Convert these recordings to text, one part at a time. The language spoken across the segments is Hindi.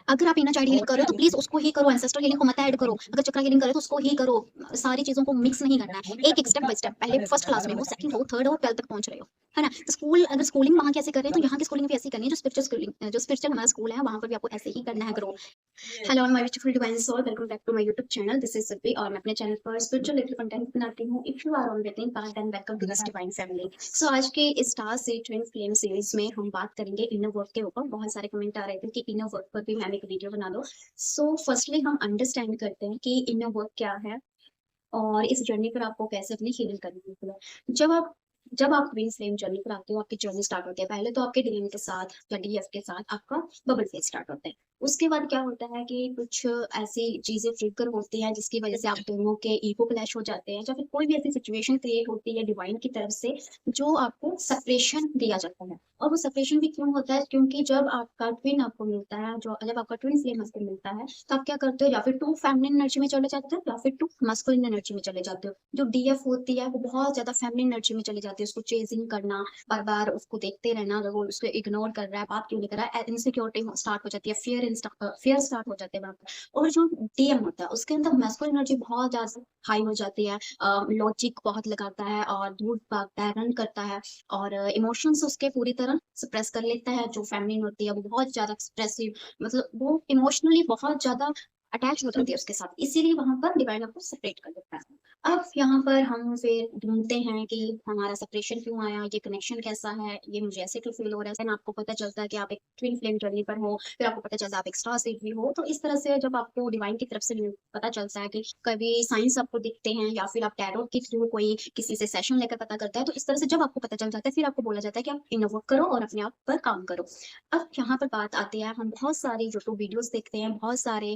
अगर आप इनर चाइल्ड हीलिंग कर रहे हो तो प्लीज़ उसको ही करो, एंसेस्ट्रल हीलिंग को मत ऐड करो। अगर चक्रा हीलिंग कर रहे हो तो उसको ही करो। सारी चीज़ों को मिक्स नहीं करना है। एक-एक स्टेप बाय स्टेप, पहले फर्स्ट क्लास में हो, सेकंड हो, थर्ड हो, 12th तक पहुँच रहे हो, है ना? तो स्कूल अगर स्कूलिंग वहाँ कैसे कर रहे हैं तो यहाँ की स्कूलिंग भी ऐसे ही करनी है, जो स्पिरिचुअल हमारा स्कूल है वहाँ पर भी आपको ऐसे ही करना है grow. Hello my beautiful divine soul, welcome back to my YouTube channel. This is Sippy और मैं अपने चैनल पर स्पिरिचुअल लिटिल कंटेंट बनाती हूँ। If you are on waiting part then welcome to this divine family. So आज के स्टार से ट्विन फ्लेम सीरीज में हम बात करेंगे इनर वर्क के ऊपर। बहुत सारे कमेंट आ रहे थे कि इनर वर्क पर भी मैम एक वीडियो बना दो। सो फर्स्टली हम अंडरस्टैंड करते हैं कि इनर वर्क क्या है और इस जर्नी पर आपको कैसे अपनी हीलिंग करनी है। जब आप ट्विन फ्लेम जर्नी पर आते हो, आपकी जर्नी स्टार्ट होती है। पहले तो आपके डीएनए के साथ या डीएफ के साथ आपका बबल फेज स्टार्ट होता है। उसके बाद क्या होता है कि कुछ ऐसी चीजें ट्रिगर होती हैं जिसकी वजह से आप दोनों के ईगो क्लैश हो जाते हैं, या फिर कोई भी ऐसी सिचुएशन क्रिएट होती है डिवाइन की तरफ से जो आपको सेपरेशन दिया जाता है। और वो सेपरेशन भी क्यों होता है? क्योंकि जब आपका ट्विन आपको मिलता है, जो जब आपका ट्विन फ्लेम आपको मिलता है, तो आप क्या करते हो? या फिर टू फेमिनिन एनर्जी में चले जाते हो या फिर टू मस्कुलिन एनर्जी में चले जाते हो। जो डीएफ होती है वो बहुत ज्यादा फेमिनिन एनर्जी में चली जाती है। उसको चेजिंग करना, बार बार उसको देखते रहना, अगर वो उसको इग्नोर कर रहा है, बात क्यों नहीं कर रहा है, इनसिक्योरिटी स्टार्ट हो जाती है, फियर स्टार्ट हो जाते हैं वहाँ पर। और जो डीएम होता है उसके अंदर मैस्कुलिन एनर्जी बहुत ज्यादा हाई हो जाती है। लॉजिक बहुत लगाता है और दूर भागता है, रन करता है, और इमोशंस उसके पूरी तरह सप्रेस कर लेता है। जो फेमिनिन होती है वो बहुत ज्यादा एक्सप्रेसिव, मतलब वो इमोशनली बहुत ज्यादा अटैच हो जाती है उसके साथ, इसीलिए वहां पर डिवाइन आपको सेपरेट कर देता है। अब यहाँ पर हम फिर ढूंढते हैं कि हमारा सेपरेशन क्यों आया, ये कनेक्शन कैसा है, ये मुझे ऐसे क्यों फील हो रहा है। देन आपको पता चलता है कि आप एक ट्विन फ्लेम जर्नी पर हो, फिर आपको पता चलता है आप एक स्टार सीड भी हो। तो इस तरह से जब आपको डिवाइन की तरफ से पता चलता है कि कभी साइंस आपको दिखते हैं या फिर आप टैरो के थ्रू कोई किसी से सेशन लेकर पता करता है, तो इस तरह से जब आपको पता चल जाता है फिर आपको बोला जाता है कि आप इनर वर्क करो और अपने आप पर काम करो। अब यहाँ पर बात आती है, हम बहुत सारी यूट्यूब वीडियोस देखते हैं, बहुत सारे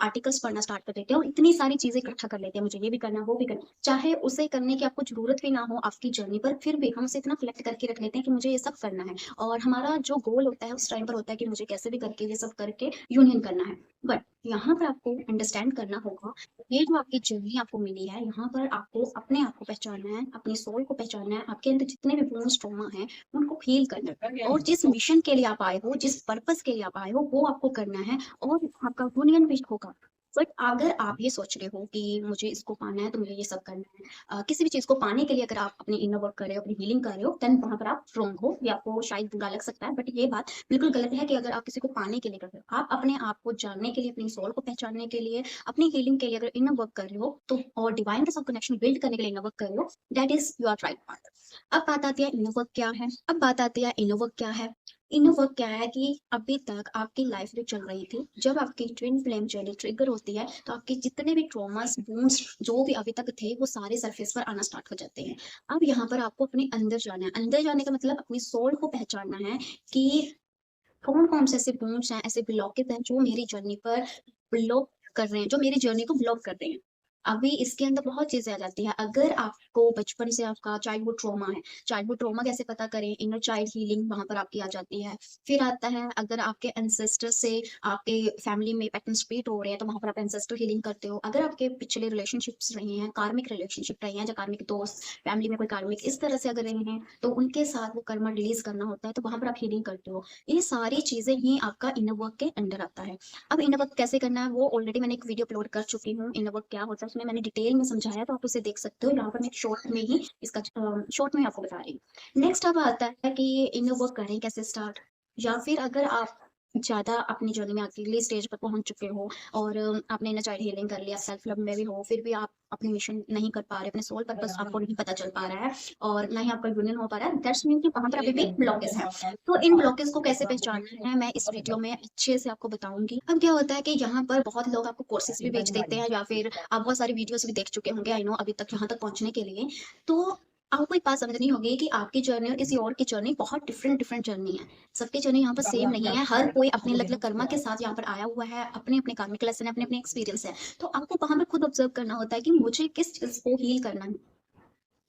आर्टिकल्स पढ़ना स्टार्ट कर देते हैं और इतनी सारी चीजें इकट्ठा कर लेते हैं, मुझे ये भी करना है वो भी करना है। चाहे उसे करने की आपको जरूरत भी ना हो आपकी जर्नी पर, फिर भी हम उसे इतना कलेक्ट करके रख लेते हैं कि मुझे ये सब करना है। और हमारा जो गोल होता है उस टाइम पर होता है कि मुझे कैसे भी करके ये सब करके यूनियन करना है। बट यहाँ पर आपको अंडरस्टैंड करना होगा, ये जो आपकी जर्नी आपको मिली है, यहाँ पर आपको अपने आप को पहचानना है, अपनी सोल को पहचानना है, आपके अंदर जितने भी वुंड्स ट्रॉमा है उनको हील करना है। और जिस मिशन के लिए आप आए हो, जिस पर्पस के लिए आप आए हो, वो आपको करना है और आपका यूनियन भी होगा। बट अगर आप ये सोच रहे हो कि मुझे इसको पाना है तो मुझे ये सब करना है, किसी भी चीज को पाने के लिए अगर आप अपनी इनर वर्क कर रहे हो, अपनी हीलिंग कर रहे हो, देन वहां पर आप रॉन्ग हो। ये आपको शायद बुरा लग सकता है बट ये बात बिल्कुल गलत है कि अगर आप किसी को पाने के लिए कर रहे हो, आप अपने आप को जानने के लिए, अपनी सोल को पहचानने के लिए, अपनी हीलिंग के लिए अगर इनर वर्क कर रहे हो तो, और डिवाइन के साथ कनेक्शन बिल्ड करने के लिए इनर वर्क कर रहे हो, that is your right path. अब बात आती है इनर वर्क क्या है। अब बात आती है इनर वर्क क्या है। इनर वर्क क्या है कि अभी तक आपकी लाइफ जो चल रही थी, जब आपकी ट्विन फ्लेम जर्नी ट्रिगर होती है तो आपके जितने भी ट्रॉमास वुंड्स जो भी अभी तक थे वो सारे सरफेस पर आना स्टार्ट हो जाते हैं। अब यहाँ पर आपको अपने अंदर जाना है। अंदर जाने का मतलब अपनी सोल को पहचानना है कि कौन कौन से ऐसे वुंड्स हैं, ऐसे ब्लॉकेज हैं जो मेरी जर्नी पर ब्लॉक कर रहे हैं, जो मेरी जर्नी को ब्लॉक कर रहे हैं। अभी इसके अंदर बहुत चीजें आ जाती है। अगर आपको बचपन से आपका चाइल्डहुड ट्रॉमा है, चाइल्डहुड ट्रॉमा कैसे पता करें? इनर चाइल्ड हीलिंग वहां पर आपकी आ जाती है। फिर आता है अगर आपके एंसेस्टर से आपके फैमिली में पैटर्न स्प्लिट हो रहे हैं तो वहां पर आप एंसेस्टर हीलिंग करते हो। अगर आपके पिछले रिलेशनशिप्स रहे हैं, कार्मिक रिलेशनशिप रहे हैं, या कार्मिक दोस्त, फैमिली में कोई कार्मिक इस तरह से अगर रहे हैं, तो उनके साथ वो कर्मा रिलीज करना होता है, तो वहां पर आप हीलिंग करते हो। ये सारी चीजें ही आपका इनर वर्क के अंडर आता है। अब इनर वर्क कैसे करना है वो ऑलरेडी मैंने एक वीडियो अपलोड कर चुकी हूँ। इनर वर्क क्या होता है उसमें मैंने डिटेल में समझाया, तो आप उसे देख सकते हो। यहाँ पर मैं शॉर्ट में ही इसका शॉर्ट में आपको बता रही हूँ। नेक्स्ट अब आता है कि इनर वर्क करें कैसे स्टार्ट, या फिर अगर आप ज्यादा अपनी जर्नी में अकेले स्टेज पर पहुंच चुके हो और आपने इनर चाइल्ड हीलिंग कर लिया, सेल्फ लव में भी हो, फिर भी आप अपनी मिशन नहीं कर पा रहे, अपने सोल पर्पस आपको नहीं पता चल पा रहा है और ना ही आपका यूनियन हो पा रहा है, दैट्स मीन कि वहां पर अभी भी ब्लॉकेज है। तो इन ब्लॉकेज को कैसे पहचानना है मैं इस वीडियो में अच्छे से आपको बताऊंगी। अब क्या होता है कि यहाँ पर बहुत लोग आपको कोर्सेज भी बेच देते हैं, या फिर आप बहुत सारी वीडियोस भी देख चुके होंगे, आई नो, अभी तक यहाँ तक पहुंचने के लिए। तो आपको एक बात समझनी होगी कि आपकी जर्नी और किसी और की जर्नी बहुत डिफरेंट डिफरेंट जर्नी है। सबकी जर्नी यहाँ पर सेम नहीं है। हर कोई अपने अलग अलग कर्मा के साथ यहाँ पर आया हुआ है, अपने अपने कार्मिक लेसन है, अपने अपने एक्सपीरियंस है। तो आपको वहां पर खुद ऑब्जर्व करना होता है कि मुझे किस चीज को हील करना है।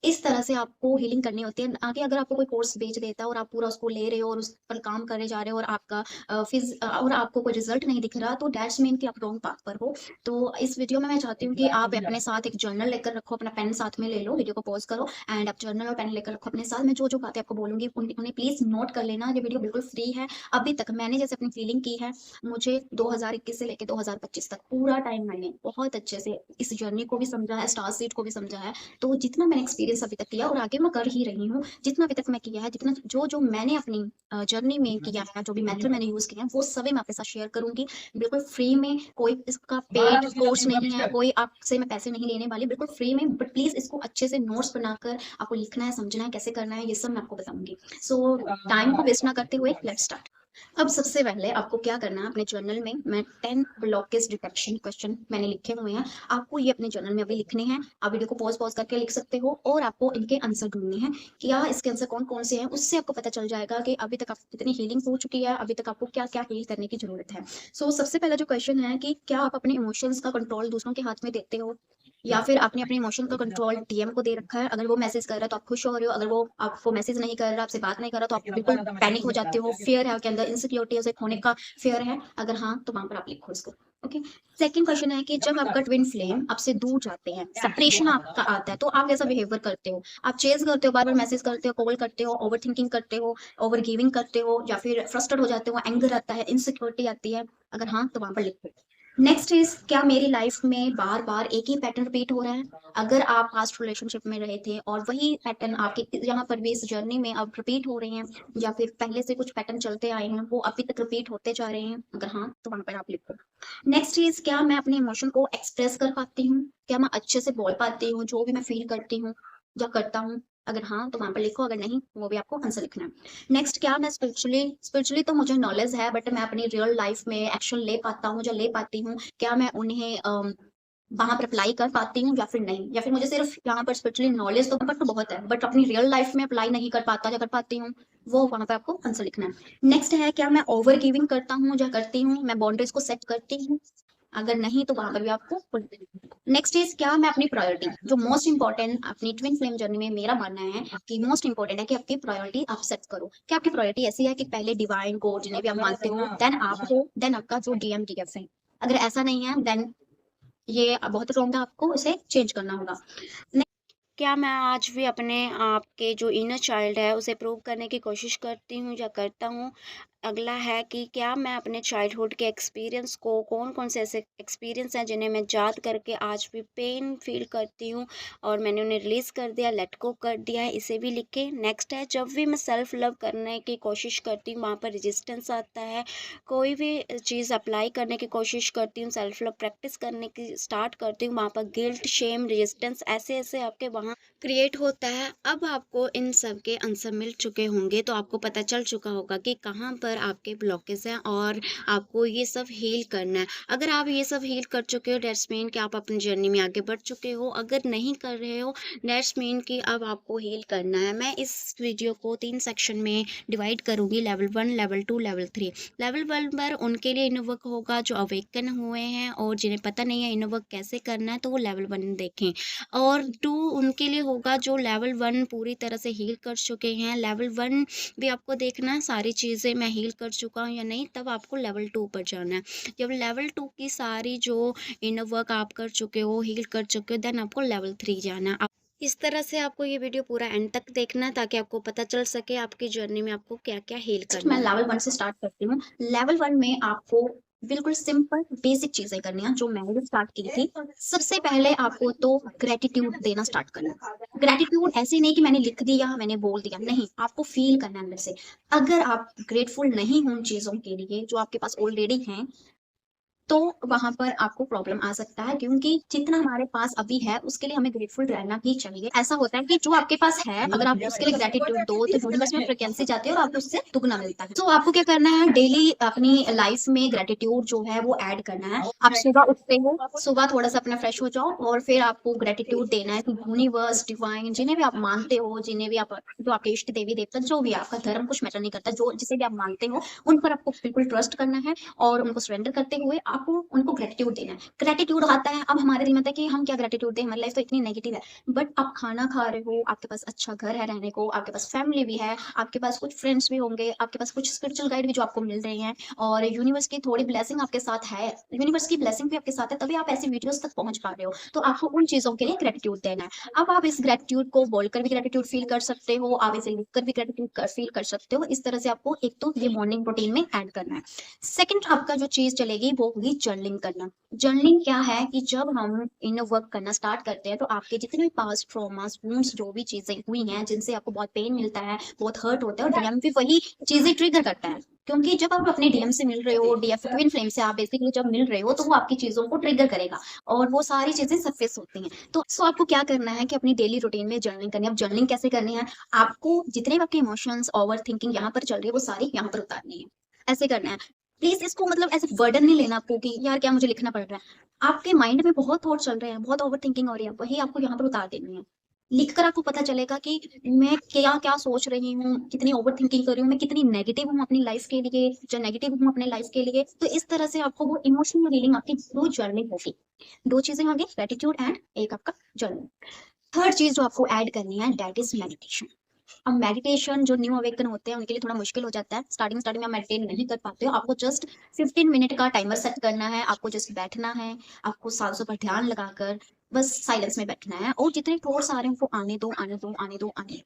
इस तरह से आपको हीलिंग करनी होती है। आगे अगर आपको कोई कोर्स बेच देता है और आप पूरा उसको ले रहे हो और उस पर काम करे जा रहे हो और आपका और आपको कोई रिजल्ट नहीं दिख रहा, तो दैट्स मीन कि आप रॉन्ग पाथ पर हो। तो इस वीडियो में मैं चाहती हूँ कि आप अपने साथ एक जर्नल लेकर रखो, अपना पेन साथ में ले लो, वीडियो को पॉज करो एंड आप जर्नल और पेन लेकर रखो अपने साथ। मैं जो बातें आपको बोलूंगी उन्हें प्लीज नोट कर लेना। ये वीडियो बिल्कुल फ्री है। अभी तक मैंने जैसे अपनी फीलिंग की है, मुझे 2021 से लेकर 2025 तक पूरा टाइम मैंने बहुत अच्छे से इस जर्नी को भी समझा है, स्टार सीड को भी समझा है। तो जितना मैंने एक्सपीरियंस अभी तक किया और आगे मैं कर ही रही हूँ, जितना अभी तक मैं किया है, जितना जो मैंने अपनी जर्नी में किया है, जो भी मेथड मैंने यूज किया है, वो सभी मैं आपके साथ शेयर करूंगी बिल्कुल फ्री में। कोई इसका पेड कोर्स नहीं है, कोई आपसे मैं पैसे नहीं लेने वाली, बिल्कुल फ्री में। बट प्लीज इसको अच्छे से नोट्स बनाकर आपको लिखना है, समझना है, कैसे करना है, ये सब मैं आपको बताऊंगी। सो टाइम को वेस्ट ना करते हुए लेट्स स्टार्ट। अब सबसे पहले आपको क्या करना है, अपने जर्नल में मैं 10 ब्लॉकेज डिटेक्शन क्वेश्चन मैंने लिखे हुए हैं, आपको ये अपने जर्नल में अभी लिखने हैं। आप वीडियो को पॉज पॉज करके लिख सकते हो और आपको इनके आंसर ढूंढने हैं। क्या इसके आंसर कौन कौन से हैं, उससे आपको पता चल जाएगा कि अभी तक आपकी कितनी हीलिंग हो चुकी है, अभी तक आपको क्या क्या हील करने की जरूरत है। सो सबसे पहला जो क्वेश्चन है कि क्या आप अपने इमोशंस का कंट्रोल दूसरों के हाथ में देते हो, या फिर आपने अपने इमोशन का कंट्रोल डीएम को दे रखा है। अगर वो मैसेज कर रहा है तो आप खुश हो रहे हो, अगर वो आपको मैसेज नहीं कर रहा, आपसे बात नहीं कर रहा, तो आप बिल्कुल पैनिक हो जाते हो, फियर है आपके अंदर, इनसिक्योरिटी उसे खोने का फियर है। अगर हाँ, तो वहां पर आप लिखो इसको। ओके। सेकंड क्वेश्चन है कि जब आपका ट्विन फ्लेम आपसे दूर जाते हैं, सेपरेशन आपका आता है, तो आप कैसा बिहेवियर करते हो। आप चेज करते हो, बार बार मैसेज करते हो, कॉल करते हो, ओवर थिंकिंग करते हो, ओवर गिविंग करते हो, या फिर फ्रस्ट्रेट हो जाते हो, एंगर आता है, इनसिक्योरिटी आती है। अगर हाँ, तो वहां पर लिखो। नेक्स्ट इज, क्या मेरी लाइफ में बार बार एक ही पैटर्न रिपीट हो रहा है। अगर आप पास्ट रिलेशनशिप में रहे थे और वही पैटर्न आपके यहाँ पर भी इस जर्नी में अब रिपीट हो रहे हैं, या फिर पहले से कुछ पैटर्न चलते आए हैं वो अभी तक रिपीट होते जा रहे हैं, अगर हाँ, तो वहां पर आप लिखो। नेक्स्ट इज, क्या मैं अपने इमोशन को एक्सप्रेस कर पाती हूँ, क्या मैं अच्छे से बोल पाती हूँ जो भी मैं फील करती हूँ या करता हूँ। अगर हाँ, तो वहां पर लिखो, अगर नहीं, वो भी आपको आंसर लिखना है। नेक्स्ट, क्या मैं स्पिरिचुअली तो मुझे नॉलेज है, बट मैं अपनी रियल लाइफ में एक्शन ले पाता हूँ या ले पाती हूँ, क्या मैं उन्हें वहां पर अप्लाई कर पाती हूँ या फिर नहीं, या फिर मुझे सिर्फ यहाँ पर स्पिरिचुअली नॉलेज तो बहुत है, बट अपनी रियल लाइफ में अप्लाई नहीं कर पाता या कर पाती हूँ, वो वहां पर आपको आंसर लिखना है। नेक्स्ट है, क्या मैं ओवर गिविंग करता हूँ या करती हूँ, मैं बाउंड्रीज को सेट करती हूँ। अगर नहीं, तो वहां पर भी आपको। नेक्स्ट इज, क्या मैं अपनी प्रायोरिटी, जो मोस्ट इंपॉर्टेंट अपनी ट्विन फ्लेम जर्नी में मेरा मानना है कि मोस्ट इंपॉर्टेंट है कि आपकी प्रायोरिटी आप सेट करो। क्या आपकी प्रायोरिटी ऐसी है कि पहले डिवाइन को, जिन्हें भी आप मानते हो, देन आप हो, देन आपका जो डीएम है। अगर ऐसा नहीं है, देन ये बहुत रॉन्ग है, आपको इसे चेंज करना होगा। क्या मैं आज भी अपने आप के जो इनर चाइल्ड है उसे प्रूव करने की कोशिश करती हूँ या करता हूँ। अगला है कि क्या मैं अपने चाइल्डहुड के एक्सपीरियंस को, कौन कौन से ऐसे एक्सपीरियंस हैं जिन्हें मैं याद करके आज भी पेन फील करती हूँ और मैंने उन्हें रिलीज़ कर दिया, लेट गो कर दिया है, इसे भी लिखें। नेक्स्ट है, जब भी मैं सेल्फ लव करने की कोशिश करती हूँ वहाँ पर रेजिस्टेंस आता है। कोई भी चीज़ अप्लाई करने की कोशिश करती हूँ, सेल्फ लव प्रैक्टिस करने की स्टार्ट करती हूँ, वहाँ पर गिल्ट, शेम, रेजिस्टेंस ऐसे ऐसे आपके वहाँ क्रिएट होता है। अब आपको इन सब के आंसर मिल चुके होंगे, तो आपको पता चल चुका होगा कि कहाँ पर आपके ब्लॉकेज हैं और आपको ये सब हील करना है। अगर आप ये सब हील कर चुके हो, दैट्स मीन कि आप अपनी जर्नी में आगे बढ़ चुके हो। अगर नहीं कर रहे हो, दैट्स मीन कि अब आपको हील करना है। मैं इस वीडियो को 3 सेक्शन में डिवाइड करूँगी, लेवल 1, लेवल 2, लेवल 3। लेवल 1 पर उनके लिए इनर वर्क होगा जो अवेकन हुए हैं और जिन्हें पता नहीं है इनर वर्क कैसे करना है, तो वो लेवल 1 देखें। और 2 उनके लिए होगा जो लेवल 1 पूरी तरह से हील कर चुके हैं। लेवल 1 भी आपको देखना है, सारी चीज़ें मैं हील कर चुका हूँ या नहीं, तब आपको लेवल 2 पर जाना है। जब लेवल 2 की सारी जो इनर वर्क आप कर चुके हो, हील कर चुके हो, देन आपको लेवल 3 जाना है। इस तरह से आपको ये वीडियो पूरा एंड तक देखना है ताकि आपको पता चल सके आपकी जर्नी में आपको क्या-क्या हील करना मैं है। लेवल 1 से स्टार्ट करती हूँ। लेवल 1 में आपको बिल्कुल सिंपल बेसिक चीजें करनी है जो मैंने भी स्टार्ट की थी। सबसे पहले आपको तो ग्रेटिट्यूड देना स्टार्ट करना है। ग्रेटिट्यूड ऐसे नहीं कि मैंने लिख दिया, मैंने बोल दिया, नहीं, आपको फील करना है अंदर से। अगर आप ग्रेटफुल नहीं हो उन चीजों के लिए जो आपके पास ऑलरेडी हैं, तो वहां पर आपको प्रॉब्लम आ सकता है, क्योंकि जितना हमारे पास अभी है उसके लिए हमें ग्रेटफुल रहना ही चाहिए। ऐसा होता है कि जो आपके पास है, अगर आप उसके लिए ग्रेटिट्यूड दो, तो यूनिवर्स में फ्रिक्वेंसी जाती है और आपको उससे दुगना मिलता है। तो आपको क्या करना है, डेली अपनी लाइफ में ग्रेटिट्यूड जो है वो ऐड करना है। आप सुबह उठते हो, सुबह थोड़ा सा अपना फ्रेश हो जाओ और फिर आपको ग्रेटिट्यूड देना है कि यूनिवर्स, डिवाइन, जिन्हें भी आप मानते हो, जिन्हें भी आप, जो आपके इष्ट देवी देवता, जो भी आपका धर्म कुछ मैटर नहीं करता, जो जिसे भी आप मानते हो, उन पर आपको बिल्कुल ट्रस्ट करना है और उनको सरेंडर करते हुए आपको उनको ग्रेटिट्यूड देना है। ग्रेटिट्यूड आता है, अब हमारे दिल में आता है कि हम क्या ग्रेटिट्यूड दें, हमारी लाइफ तो इतनी नेगेटिव है। बट आप खाना खा रहे हो, आपके पास अच्छा घर है रहने को, आपके पास फैमिली भी है, आपके पास कुछ फ्रेंड्स भी होंगे, आपके पास कुछ स्पिरिचुअल गाइड भी जो आपको मिल रहे हैं, और यूनिवर्स की थोड़ी ब्लेसिंग आपके साथ है, यूनिवर्स की ब्लेसिंग भी आपके साथ है, तभी आप ऐसी वीडियोस तक पहुंच पा रहे हो। तो आपको उन चीजों के लिए ग्रेटिट्यूड देना है। अब आप इस ग्रेटिट्यूड को बोलकर भी ग्रेटिट्यूड फील कर सकते हो, आप इसे लिखकर भी ग्रेटिट्यूड फील कर सकते हो। इस तरह से आपको एक तो ये मॉर्निंग रूटीन में ऐड करना है। सेकंड आपका जो चीज चलेगी वो होगी जर्नलिंग करना। जर्नलिंग क्या है कि जब हम इनर वर्क करना स्टार्ट करते हैं तो आपके जितने भी पास्ट ट्रॉमास वुंड्स जो भी चीजें हुई हैं जिनसे आपको बहुत पेन मिलता है, बहुत हर्ट होता है, और डीएम भी वही चीजें ट्रिगर करता है। क्योंकि जब आप अपने डीएम से मिल रहे हो, डीएफ ट्विन फ्लेम से आप बेसिकली जब मिल रहे हो, तो वो आपकी चीजों को ट्रिगर करेगा और वो सारी चीजें सरफेस होती हैं। तो आपको क्या करना है कि अपनी डेली रूटीन में जर्नलिंग करनी है। अब जर्नलिंग कैसे करनी है, आपको जितने भी आपके इमोशंस ओवर थिंकिंग यहाँ पर चल रही है वो सारी यहाँ पर उतारनी है। ऐसे करना है। प्लीज इसको मतलब ऐसे बर्डन नहीं लेना आपको कि यार क्या मुझे लिखना पड़ रहा है। आपके माइंड में बहुत थॉट चल रहे हैं, बहुत ओवर थिंकिंग हो रही है, वही आपको यहाँ पर उतार देनी है। लिखकर आपको पता चलेगा कि मैं क्या क्या सोच रही हूँ, कितनी ओवर थिंकिंग कर रही हूँ, मैं कितनी नेगेटिव हूँ अपनी लाइफ के लिए, जो नेगेटिव हूँ अपने लाइफ के लिए। तो इस तरह से आपको वो इमोशनल हीलिंग आपकी दो जर्नी होगी। दो चीजें होंगी, ग्रेटिट्यूड एंड एक आपका जर्नी। थर्ड चीज जो आपको ऐड करनी है दैट इज मेडिटेशन। अब मेडिटेशन जो न्यू अवेकन होते हैं उनके लिए थोड़ा मुश्किल हो जाता है। स्टार्टिंग स्टार्टिंग में आप मेडिटेट नहीं कर पाते हो। आपको जस्ट 15 मिनट का टाइमर सेट करना है, आपको जस्ट बैठना है, आपको सांसों पर ध्यान लगाकर बस साइलेंस में बैठना है, और जितने थॉट्स आ रहे हैं उनको आने दो आने दो आने दो आने दो।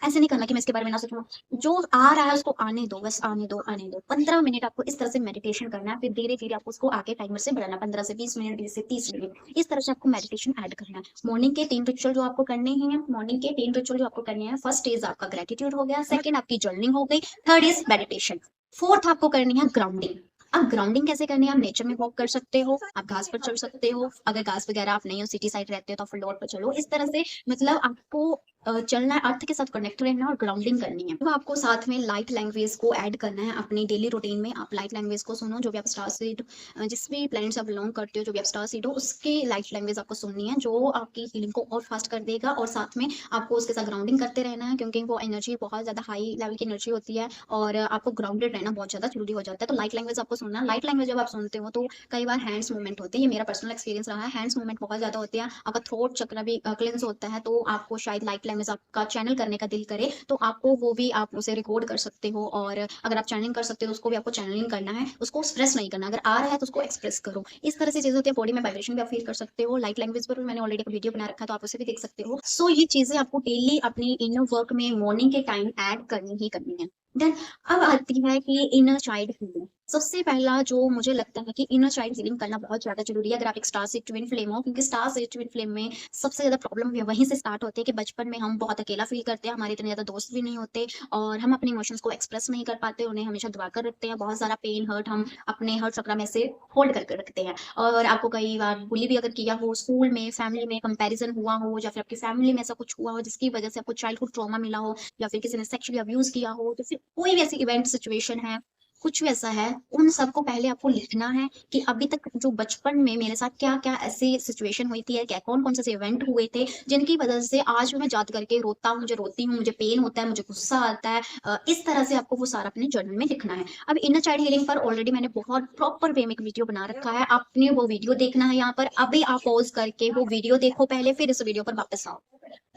ऐसे नहीं करना कि मैं इसके बारे में ना सोचूं। जो आ रहा है उसको आने दो, बस आने दो आने दो। 15 मिनट आपको इस तरह से मेडिटेशन करना है, फिर धीरे धीरे आपको उसको आगे टाइमर से बढ़ाना, 15 से 20 मिनट, 20 से 30 मिनट। इस तरह से आपको मेडिटेशन ऐड करना है। मॉर्निंग के 3 रिचुअल जो आपको करने ही है, मॉर्निंग के 3 रिचुअल जो आपको करने हैं, फर्स्ट इज आपका ग्रेटिट्यूड हो गया, सेकंड आपकी जर्निंग हो गई, थर्ड इज मेडिटेशन, फोर्थ आपको करनी है ग्राउंडिंग। अब ग्राउंडिंग कैसे करनी है, आप नेचर में वॉक कर सकते हो, आप घास पर चल सकते हो, अगर घास वगैरह आप नहीं हो, सिटी साइड रहते हो तो आप फ्लोर पर चलो। इस तरह से मतलब आपको चलना है, अर्थ के साथ कनेक्ट रहना है और ग्राउंडिंग करनी है। तो आपको साथ में लाइट लैंग्वेज को ऐड करना है अपनी डेली रूटीन में। आप लाइट लैंग्वेज को सुनो, जो भी आप स्टार सीड, जिस भी प्लैनेट से आप बिलोंग करते हो, जो भी आप स्टार सीड हो, उसके लाइट लैंग्वेज आपको सुननी है, जो आपकी हीलिंग को और फास्ट कर देगा। और साथ में आपको उसके साथ ग्राउंडिंग करते रहना है, क्योंकि वो एनर्जी बहुत ज्यादा हाई लेवल की एनर्जी होती है और आपको ग्राउंडेड रहना बहुत ज्यादा जरूरी हो जाता है। तो लाइट लैंग्वेज आपको सुनना। लाइट लैंग्वेज जब आप सुनते हो तो कई बार हैंड्स मूवमेंट होते हैं, ये मेरा पर्सनल एक्सपीरियंस रहा है, हैंड्स मूवमेंट बहुत ज्यादा होते हैं, आपका थ्रोट चक्र भी क्लियंस होता है। तो आपको शायद लाइट लैंग्वेज आपका चैनल करने का दिल करे तो आपको वो भी आप उसे रिकॉर्ड कर सकते हो, और अगर आप चैनलिंग कर सकते हो तो उसको भी आपको चैनलिंग करना है, उसको एक्सप्रेस नहीं करना। अगर आ रहा है तो उसको एक्सप्रेस करो। इस तरह से चीजें होती है। बॉडी में वाइब्रेशन भी आप फील कर सकते हो। लाइट लैंग्वेज पर मैंने ऑलरेडी एक वीडियो बना रखा है, तो आप उसे भी देख सकते हो। सो ये चीजें आपको डेली अपनी इनर वर्क में मॉर्निंग के टाइम ऐड करनी ही करनी है। देन अब आती है कि इनर चाइल्ड हीलिंग। सबसे पहला जो मुझे लगता है कि इनर चाइल्ड हीलिंग करना बहुत ज्यादा जरूरी है, अगर आप एक स्टार सीड ट्विन फ्लेम हो, क्योंकि स्टार सीड ट्विन फ्लेम में सबसे ज्यादा प्रॉब्लम वहीं से स्टार्ट होती है कि बचपन में हम बहुत अकेला फील करते हैं, हमारे इतने ज्यादा दोस्त भी नहीं होते, और हम अपने इमोशंस को एक्सप्रेस नहीं कर पाते, उन्हें हमेशा दबा कर रखते हैं। बहुत सारा पेन हर्ट हम अपने हर्ट चक्र में से होल्ड करके रखते हैं। और आपको कई बार बुली भी अगर किया हो, स्कूल में, फैमिली में कंपैरिजन हुआ हो, या फिर आपकी फैमिली में ऐसा कुछ हुआ हो जिसकी वजह से आपको चाइल्डहुड ट्रॉमा मिला हो, या फिर किसी ने सेक्सुअली अब्यूज किया हो, तो फिर कोई भी ऐसी इवेंट सिचुएशन है, कुछ भी ऐसा है, उन सबको पहले आपको लिखना है कि अभी तक जो बचपन में मेरे साथ क्या-क्या ऐसी सिचुएशन हुई थी, या क्या कौन-कौन से ऐसे इवेंट हुए थे, जिनकी वजह से आज भी मैं याद करके रोता हूँ, मुझे रोती हूँ, मुझे पेन होता है, मुझे गुस्सा आता है। इस तरह से आपको वो सारा अपने जर्नल में लिखना है। अब इनर चाइल्ड हीलिंग पर ऑलरेडी मैंने बहुत प्रॉपर वे में एक वीडियो बना रखा है, आपने वो वीडियो देखना है यहाँ पर। अभी आप पॉज़ करके वो वीडियो देखो पहले, फिर इस वीडियो पर वापस आओ।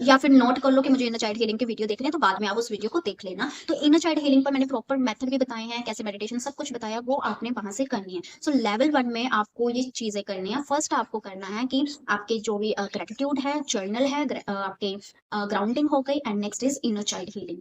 या फिर नोट कर लो कि मुझे इनर चाइल्ड हीलिंग के वीडियो देखने हैं, तो बाद में आप उस वीडियो को देख लेना। तो इनर चाइल्ड हीलिंग पर मैंने प्रॉपर मेथड भी बताए हैं, कैसे मेडिटेशन सब कुछ बताया, वो आपने वहां से करनी है। सो लेवल 1 में आपको ये चीजें करनी है। फर्स्ट आपको करना है कि आपके जो भी ग्रेटिट्यूड है, जर्नल है, आपके ग्राउंडिंग हो गई, and next is inner child healing.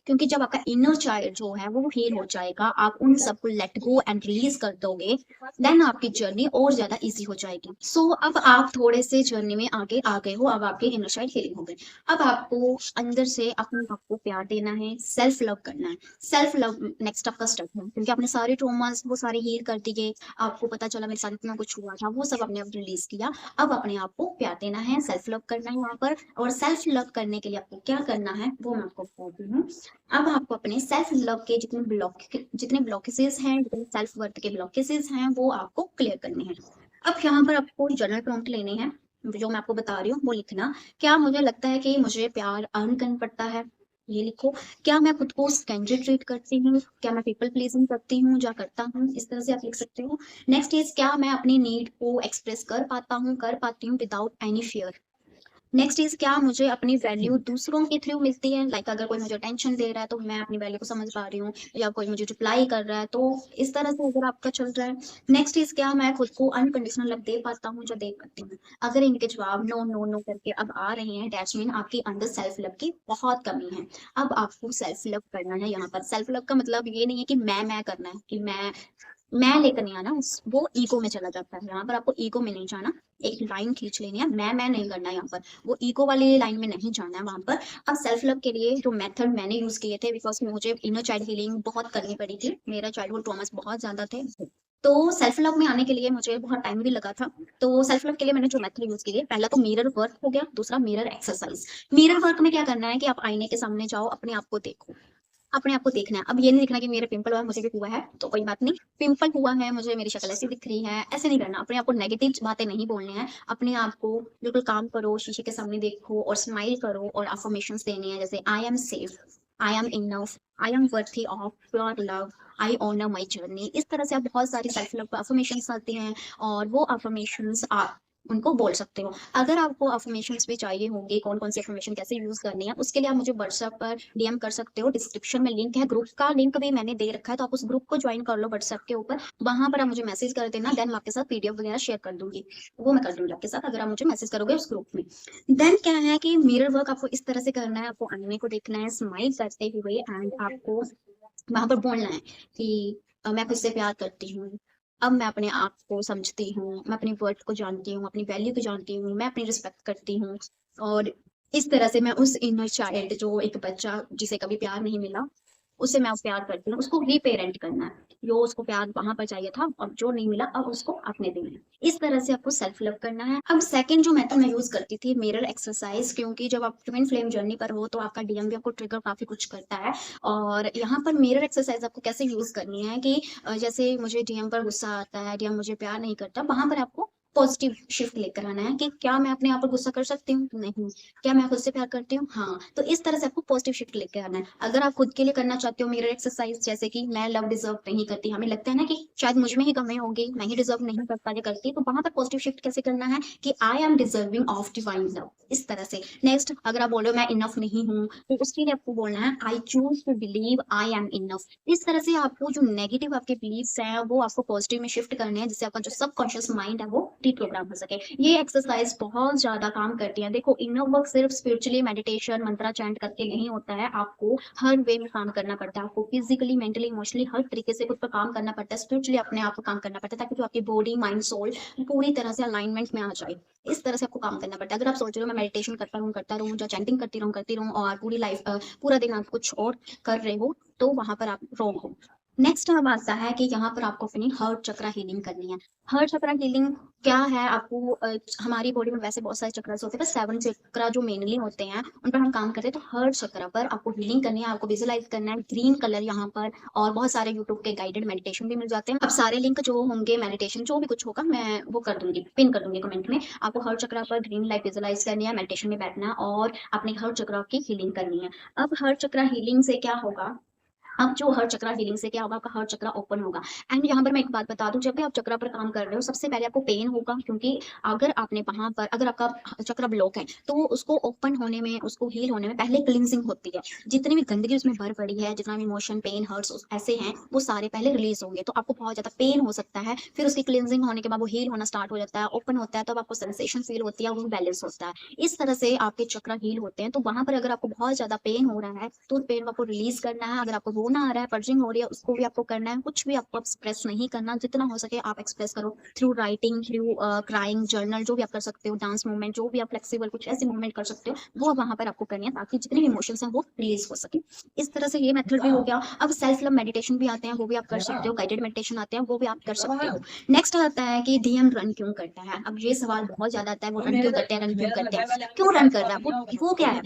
क्योंकि जब आपका इनर चाइल्ड जो है वो हील हो जाएगा, आप उन सबको लेट गो एंड रिलीज कर दोगे, देन आपकी जर्नी और ज्यादा इजी हो जाएगी। सो अब आप थोड़े से जर्नी में आगे आ गए हो, अब आपके इनर चाइल्ड हीलिंग हो गई। अब आपको अंदर से अपने आप को प्यार देना है, सेल्फ लव करना है। सेल्फ लव नेक्स्ट आपका स्टेप है, क्योंकि आपने सारे ट्रॉमास वो सारे हील कर दिए, आपको पता चला मेरे साथ इतना कुछ हुआ था, वो सब आपने अब रिलीज किया। अब अपने आप को प्यार देना है, सेल्फ लव करना है यहाँ पर। और सेल्फ लव करने के लिए आपको क्या करना है वो मैं आपको बताती हूँ। अब आपको अपने सेल्फ लव के जितने ब्लॉकेसेस हैं, जितने सेल्फ वर्थ के ब्लॉकेसेस हैं, वो आपको क्लियर करने हैं। अब यहाँ पर आपको जर्नल प्रॉम्प्ट लेने हैं, जो मैं आपको बता रही हूँ वो लिखना। क्या मुझे लगता है कि मुझे प्यार अर्न करना पड़ता है, ये लिखो। क्या मैं खुद को सेकेंडरी ट्रीट करती हूँ, क्या मैं पीपल प्लीजिंग करती हूँ या करता हूँ, इस तरह से आप लिख सकते हो। नेक्स्ट इज क्या मैं अपनी नीड को एक्सप्रेस कर पाता हूँ, कर पाती हूँ without any fear. Next is क्या मुझे अपनी वैल्यू दूसरों के थ्रू मिलती है, लाइक अगर कोई मुझे अटेंशन दे रहा है तो मैं अपनी वैल्यू को समझ पा रही हूँ, या कोई मुझे रिप्लाई कर रहा है, तो इस तरह से अगर आपका चल रहा है। नेक्स्ट इज क्या मैं खुद को अनकंडीशनल लव दे पाता हूँ या दे पाती हूँ। अगर इनके जवाब नो नो नो करके अब आ रहे हैं, दैट्स मीन आपके अंदर सेल्फ लव की बहुत कमी है। अब आपको सेल्फ लव करना है। यहाँ पर सेल्फ लव का मतलब ये नहीं है कि मैं करना है, कि मैं लेकर नहीं आना, वो ईगो में चला जाता है। यहाँ पर आपको ईगो में नहीं जाना, एक लाइन खींच लेनी है, मैं नहीं करना यहाँ पर, वो ईगो वाली लाइन में नहीं जाना है वहां पर। अब सेल्फ लव के लिए जो मेथड मैंने यूज किए थे, बिकॉज मुझे इनर चाइल्ड हीलिंग बहुत करनी पड़ी थी, मेरा चाइल्डहुड ट्रॉमास बहुत ज्यादा थे, तो सेल्फ लव में आने के लिए मुझे बहुत टाइम भी लगा था। तो सेल्फ लव के लिए मैंने जो मेथड यूज किए, पहला तो मिरर वर्क हो गया, दूसरा मिरर एक्सरसाइज। मिरर वर्क में क्या करना है कि आप आईने के सामने जाओ, अपने आप को देखो, अपने आप को देखना है। अब ये नहीं देखना कि मेरे पिंपल हुआ है, मुझे भी हुआ है तो कोई बात नहीं, पिंपल हुआ है, मुझे मेरी शक्ल ऐसी दिख रही है, ऐसे नहीं करना। अपने आप को नेगेटिव बातें नहीं बोलनी है, अपने आप को बिल्कुल काम करो, शीशे के सामने देखो और स्माइल करो, और अफर्मेशंस देनी है, जैसे I am safe, I am enough, I am worthy of your love, I honour my journey. इस तरह से आप बहुत सारी सेल्फ लव अफर्मेशंस आती हैं, और वो अफर्मेशंस आप उनको बोल सकते हो। अगर आपको अफर्मेशंस भी चाहिए होंगे, कौन कौन सी अफर्मेशन कैसे यूज करनी है, उसके लिए आप मुझे व्हाट्सएप पर डीएम कर सकते हो। डिस्क्रिप्शन में लिंक है, ग्रुप का लिंक भी मैंने दे रखा है, तो आप उस ग्रुप को ज्वाइन कर लो व्हाट्सएप के ऊपर। वहां पर आप मुझे मैसेज कर देना, देन मैं आपके साथ पीडीएफ वगैरह शेयर कर दूंगी, वो मैं कर दूंगी आपके साथ अगर आप मुझे मैसेज करोगे उस ग्रुप में। देन क्या है कि मिरर वर्क आपको इस तरह से करना है, आपको आईने को देखना है स्माइल करते हुए, एंड आपको वहां पर बोलना है कि मैं खुद से प्यार करती हूँ, अब मैं अपने आप को समझती हूँ, मैं अपनी वर्थ को जानती हूँ, अपनी वैल्यू को जानती हूँ, मैं अपनी रिस्पेक्ट करती हूँ। और इस तरह से मैं उस इनर चाइल्ड, जो एक बच्चा जिसे कभी प्यार नहीं मिला, उसे मैं प्यार करती हूँ, उसको रीपेरेंट करना है। जो उसको प्यार वहां पर चाहिए था, अब जो नहीं मिला, अब उसको अपने देना है। इस तरह से आपको सेल्फ लव करना है। अब सेकंड जो मेथड मैं यूज करती थी, मिरर एक्सरसाइज, क्योंकि जब आप ट्विन फ्लेम जर्नी पर हो तो आपका डीएम भी आपको ट्रिगर काफी कुछ करता है। और यहाँ पर मिरर एक्सरसाइज आपको कैसे यूज करनी है कि जैसे मुझे डीएम पर गुस्सा आता है, डीएम मुझे प्यार नहीं करता, वहां पर आपको पॉजिटिव शिफ्ट लेकर आना है कि क्या मैं अपने आप पर गुस्सा कर सकती हूँ, नहीं। क्या मैं खुद से प्यार करती हूँ, हाँ। तो इस तरह से आपको पॉजिटिव शिफ्ट लेकर आना है। अगर आप खुद के लिए करना चाहते हो मिरर एक्सरसाइज, जैसे कि मैं लव डिजर्व नहीं करती, हमें लगता है ना कि शायद मुझ में ही कमी होगी, मैं ही डिजर्व नहीं करता या करती, तो वहां पर पॉजिटिव शिफ्ट कैसे करना है कि I am deserving of divine love, इस तरह से। नेक्स्ट, अगर आप बोल रहे हो मैं इनफ नहीं हूँ, तो उसके लिए आपको बोलना है I choose to believe I am enough. इस तरह से आपको जो नेगेटिव आपके बिलीव्स हैं वो आपको पॉजिटिव में शिफ्ट करने हैं, जिससे आपका जो सबकॉन्शियस माइंड है वो रिप्रोग्राम हो सके। ये एक्सरसाइज बहुत ज्यादा काम करती है। देखो, इनर वर्क सिर्फ स्पिरिचुअली मेडिटेशन मंत्रा चैंट करके नहीं होता है, आपको हर वे में काम करना पड़ता है। आपको फिजिकली, मेंटली, इमोशनली हर तरीके से खुद पर काम करना पड़ता है, स्पिरिचुअली अपने आप पर काम करना पड़ता है, ताकि जो आपकी बॉडी माइंड सोल पूरी तरह से अलाइनमेंट में आ जाए। इस तरह से आपको काम करना पड़ता है। अगर आप सोच रहे हो मैं मेडिटेशन करता रहूं या चैंटिंग करती रहूं और पूरी लाइफ पूरा दिन आप कुछ और कर रहे हो, तो वहां पर आप रॉन्ग हो। नेक्स्ट अब आता है कि यहाँ पर आपको अपनी हर्ट चक्रा हीलिंग करनी है। हर्ट चक्रा हीलिंग क्या है, आपको हमारी बॉडी में वैसे बहुत सारे चक्रास होते हैं, बस 7 चक्रा जो मेनली होते हैं उन पर हम काम करते हैं। तो हर्ट चक्रा पर आपको हीलिंग करनी है, आपको विजुअलाइज करना है ग्रीन कलर यहाँ पर, और बहुत सारे यूट्यूब के गाइडेड मेडिटेशन भी मिल जाते हैं। अब सारे लिंक जो होंगे, मेडिटेशन जो भी कुछ होगा, मैं वो कर दूंगी, पिन कर दूंगी कमेंट में। आपको हर्ट चक्रा पर ग्रीन लाइट विजुअलाइज करनी है, मेडिटेशन में बैठना है और अपने हर्ट चक्रा की हीलिंग करनी है। अब हर्ट चक्रा हीलिंग से क्या होगा, अब जो हर चक्रा हीलिंग से क्या होगा, आपका हर चक्रा ओपन होगा। एंड यहाँ पर मैं एक बात बता दूं, जब भी आप चक्रा पर काम कर रहे हो, सबसे पहले आपको पेन होगा, क्योंकि अगर आपने वहां पर, अगर आपका चक्रा ब्लॉक है, तो उसको ओपन होने में, उसको हील होने में पहले क्लिनजिंग होती है। जितनी भी गंदगी उसमें भर पड़ी है, जितना भी इमोशन, पेन, हर्ट्स ऐसे हैं, वो सारे पहले रिलीज होंगे। तो आपको बहुत ज्यादा पेन हो सकता है, फिर उसकी क्लिनजिंग होने के बाद वो हील होना स्टार्ट हो जाता है, ओपन होता है, तब आपको सेंसेशन फील होती है, वो बैलेंस होता है। इस तरह से आपके चक्रा हील होते हैं। तो वहां पर अगर आपको बहुत ज्यादा पेन हो रहा है, तो उस पेन को आपको रिलीज करना है। अगर आपको रोना आ रहा है, पर्जिंग हो रही है, उसको भी आपको करना है। कुछ भी आपको एक्सप्रेस नहीं करना, जितना हो सके आप एक्सप्रेस करो, through writing, through crying, journal, जो भी आप कर सकते हो, डांस मूवमेंट, जो भी आप फ्लेक्सिबल कुछ ऐसी मूवमेंट कर सकते हो, वो वहां पर आपको करनी है, ताकि जितने भी इमोशंस हैं वो रिलीज हो सके। इस तरह से ये मेथड भी हो गया। अब सेल्फ लव मेडिटेशन भी आते हैं, वो भी आप कर सकते हो, गाइडेड मेडिटेशन आते हैं, वो भी आप कर सकते हो। नेक्स्ट आता है कि डीएम रन क्यों करता है। अब ये सवाल बहुत ज्यादा आता है, वो रन क्यों करते हैं, रन क्यों करते हैं, क्यों रन कर रहा है, वो क्या है।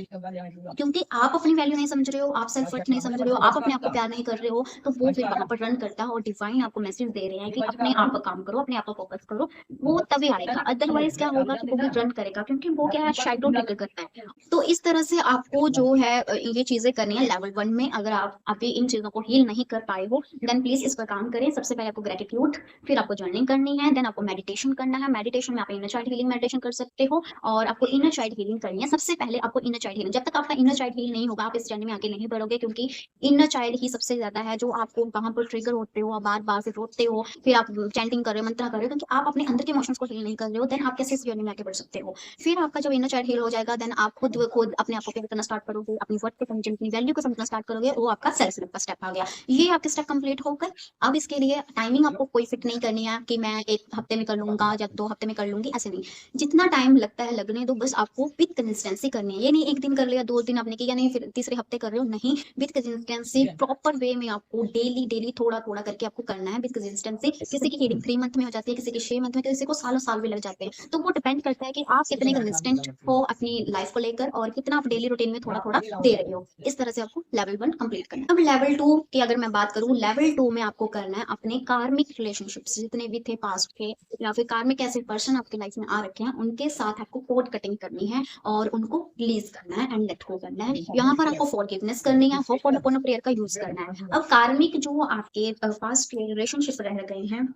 क्योंकि आप अपनी वैल्यू नहीं समझ रहे हो, आप सेल्फ वर्थ नहीं समझ रहे हो, आप अपने आप को प्यार नहीं कर रहे हो, तो वो फिर वहाँ पर रन करता है और डिवाइन आपको मैसेज दे रहे हैं कि अपने आप पर काम करो, अपने आप पर फोकस करो, वो तभी आएगा। अदरवाइज़ क्या होगा कि वो भी रन करेगा, क्योंकि वो क्या है, शैडो ट्रिगर करता है। तो इस तरह से आपको जो है ये चीज़ें करनी है लेवल 1 में। अगर आप अभी इन चीज़ों को हील नहीं कर पाए हो, देन प्लीज़ इस पर काम करें। सबसे पहले आपको ग्रैटिट्यूड, फिर आपको जर्नलिंग करनी है, देन आपको मेडिटेशन करना है। मेडिटेशन में आप इनर चाइल्ड हीलिंग मेडिटेशन कर सकते हो, और आपको इनर चाइल्ड हीलिंग करनी है। सबसे पहले आपको इनर चाइल्ड हीलिंग, जब तक आपका इनर चाइल्ड हील नहीं होगा, आप इस जर्नी में आगे नहीं बढ़ोगे, क्योंकि इनर चाइल्ड ही सबसे ज़्यादा है जो आपको वहाँ पर ट्रिगर होते हो, आप बार-बार फिर रोते हो, फिर आप चैंटिंग कर रहे हो, मंत्र कर रहे हो, क्योंकि आप अपने अंदर के इमोशंस को हील नहीं कर रहे हो, देन आप कैसे इस जर्नी में आगे बढ़ सकते हो। फिर आपका जब इनर चाइल्ड हील हो जाएगा, देन आप खुद ब खुद अपने आप को प्यार करना स्टार्ट करोगे, अपनी वर्थ को समझना, अपनी वैल्यू को समझना स्टार्ट करोगे, वो आपका सेल्फ लव का स्टेप आ गया। ये आपके स्टेप कंप्लीट हो गए। अब इसके लिए टाइमिंग आपको कोई फिट नहीं करनी है कि मैं 1 हफ्ते में कर लूँगा या 2 हफ्ते में कर लूँगी, ऐसे नहीं। जितना टाइम लगता है लगने दो, बस आपको विद कंसिस्टेंसी करनी है। ये नहीं 1 दिन कर लिया, 2 दिन आपने किया नहीं, फिर तीसरे हफ्ते कर रहे हो, नहीं। विद कंसिस्टेंसी प्रॉपर वे में आपको डेली थोड़ा-थोड़ा करके आपको करना है विद कंसिस्टेंसी। किसी की हीलिंग 3 मंथ में हो जाती है, किसी की 6 मंथ में, किसी को सालों-साल भी लग जाते हैं। तो वो डिपेंड करता है कि आप कितने कंसिस्टेंट हो अपनी लाइफ को लेकर, और कितना आप डेली रूटीन में थोड़ा-थोड़ा दे रहे हो। इस तरह से आपको लेवल 1 कंप्लीट करना है। अब लेवल 2 की अगर मैं बात करूँ, लेवल 2 में आपको करना है अपने कार्मिक रिलेशनशिप्स जितने भी थे पास्ट के, या फिर कार्मिक ऐसे पर्सन आपकी लाइफ में आ रखे हैं, उनके साथ आपको कोड कटिंग करनी है और उनको रिलीज करना है एंड लेट गो करना है। यहाँ पर आपको फॉरगिवनेस करनी है, होपोनोपोनो प्रेयर का यूज करना है। अब कार्मिक जो आपके पास्ट रिलेशनशिप रह गए हैं,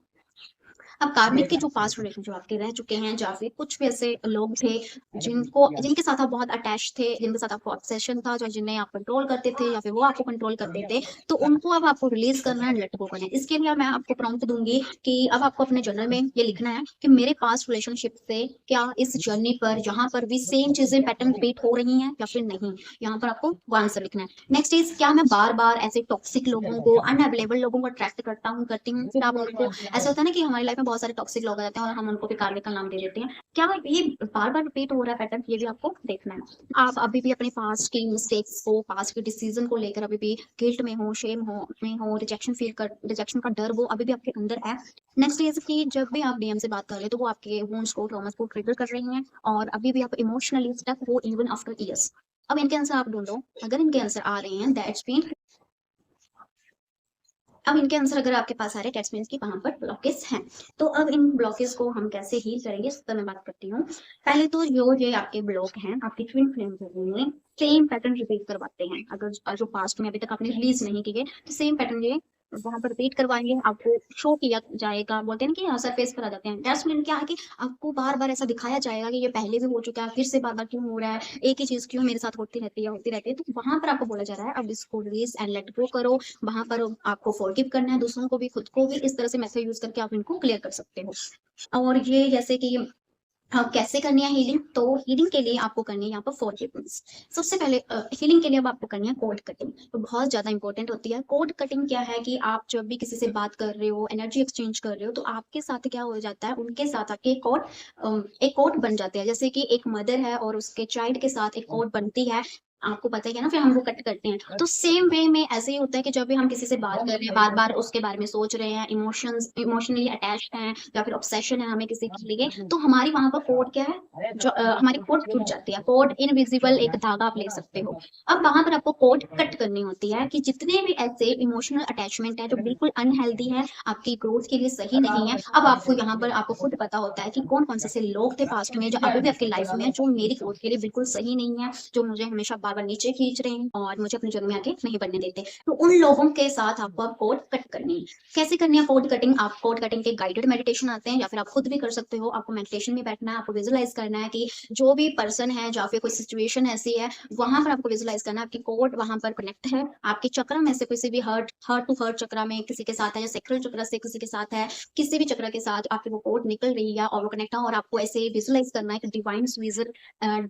अब कार्मिक के जो पास्ट रिलेशनशिप आपके रह चुके हैं, या फिर कुछ भी ऐसे लोग थे जिनके साथ आप बहुत अटैच थे, जिनके साथ आपको ऑब्सेशन था, जो जिन्हें आप कंट्रोल करते थे या फिर वो आपको कंट्रोल करते थे, तो उनको अब आपको रिलीज करना है, लेट गो करना है। इसके लिए मैं आपको प्रॉम्प्ट दूंगी कि अब आपको अपने जर्नल में ये लिखना है कि मेरे पास्ट रिलेशनशिप से क्या इस जर्नी पर यहाँ पर भी सेम चीजें पैटर्न रिपीट हो रही हैं या फिर नहीं। यहाँ पर आपको वो आंसर लिखना है। नेक्स्ट इज, क्या मैं बार बार ऐसे टॉक्सिक लोगों को, अनअवेलेबल लोगों को अट्रैक्ट करती हूँ। फिर आप उनको, ऐसा होता है ना कि हमारी लाइफ में बहुत सारे टॉक्सिक लोग आ जाते हैं और हम उनको भी कार्मिक का नाम दे देते हैं। क्या ये बार-बार रिपीट हो रहा है पैटर्न, ये भी आपको देखना है। आप अभी भी अपने पास्ट की मिस्टेक्स को, पास्ट के डिसीजन को लेकर अभी भी गिल्ट में हो, शेम हो, रिजेक्शन का डर वो अभी भी आपके अंदर है। नेक्स्ट ये कि जब भी आप डीएम से बात कर रहे हैं, तो वो आपके वुंड्स को, ट्रॉमास को ट्रिगर कर रही हैं, और अभी भी आप इमोशनली स्टक हो इवन आफ्टर ईयर्स। अब इनके आंसर आप ढूँढो। अगर इनके आंसर आ रहे हैं, दैट्स मीन, अब इनके आंसर अगर आपके पास आ रहे हैं, दैट्स मीन्स कि वहाँ पर ब्लॉकेज हैं। तो अब इन ब्लॉकेज को हम कैसे हील करेंगे, इस पर मैं बात करती हूँ। पहले तो जो ये आपके ब्लॉक हैं, आपकी ट्विन फ्लेम्स में सेम पैटर्न रिपीट करवाते हैं। अगर जो पास्ट में अभी तक आपने रिलीज नहीं किए, तो सेम पैटर्न ये वहाँ पर रिपीट करवाएंगे, आपको शो किया जाएगा। बोलते हैं ना कि सरफेस पर आ जाते हैं। दैट्स मीन क्या है कि आपको बार बार ऐसा दिखाया जाएगा कि ये पहले भी हो चुका है, फिर से बार बार क्यों हो रहा है, एक ही चीज क्यों मेरे साथ होती रहती है। तो वहां पर आपको बोला जा रहा है अब इसको रिलीज एंड लेट गो करो। वहां पर आपको फॉरगिव करना है, दूसरों को भी, खुद को भी। इस तरह से मेथड यूज करके आप इनको क्लियर कर सकते हो। और ये जैसे कि कैसे करनी है हीलिंग, तो हीलिंग के लिए आपको करनी है यहाँ पर फॉरगिवनेस। सबसे पहले हीलिंग के लिए अब आपको करनी है कोड कटिंग, तो बहुत ज्यादा इंपॉर्टेंट होती है। कोड कटिंग क्या है कि आप जब भी किसी से बात कर रहे हो, एनर्जी एक्सचेंज कर रहे हो, तो आपके साथ क्या हो जाता है, उनके साथ आपके एक कोड बन जाते हैं। जैसे कि एक मदर है और उसके चाइल्ड के साथ एक कोड बनती है, आपको पता ही है ना, फिर हम वो कट करते हैं। तो सेम वे में ऐसे ही होता है कि जब भी हम किसी से बात कर रहे हैं, बार बार उसके बारे में सोच रहे हैं, इमोशनली अटैच्ड हैं, या फिर ऑब्सेशन है हमें किसी के लिए, तो हमारी वहां पर कोड क्या है, जो हमारी कोड टूट जाती है। कोड इनविजिबल एक धागा आप ले सकते हो। अब वहां पर आपको कोड कट करनी होती है कि जितने भी ऐसे इमोशनल अटैचमेंट है जो बिल्कुल अनहेल्दी है, आपकी ग्रोथ के लिए सही नहीं है, अब आपको यहाँ पर आपको खुद पता होता है कि कौन कौन से ऐसे लोग थे पास्ट में जो अभी भी आपकी लाइफ में है, जो मेरी ग्रोथ के लिए बिल्कुल सही नहीं है, जो मुझे हमेशा बार बार नीचे खींच रहे हैं और मुझे अपने जन्म में आगे नहीं बढ़ने देते। तो उन लोगों के साथ आपको अब कोड कट करनी है। कैसे करनी है कोड कटिंग, आप कोड कटिंग के गाइडेड मेडिटेशन आते हैं, या फिर आप खुद भी कर सकते हो। आपको मेडिटेशन में बैठना है, आपको विजुलाइज करना है कि जो भी पर्सन है, या फिर कोई सिचुएशन ऐसी है, वहां पर आपको विजुलाइज करना है आपकी कोड वहां पर कनेक्ट है। आपके चक्र में से किसी भी हर्ट टू हर्ट चक्र में किसी के साथ है, या सेक्रल चक्र से किसी के साथ है, किसी भी चक्र के साथ आपकी वो कोड निकल रही है और वो कनेक्ट है, और आपको ऐसे विजुलाइज करना है कि डिवाइन स्वीजर,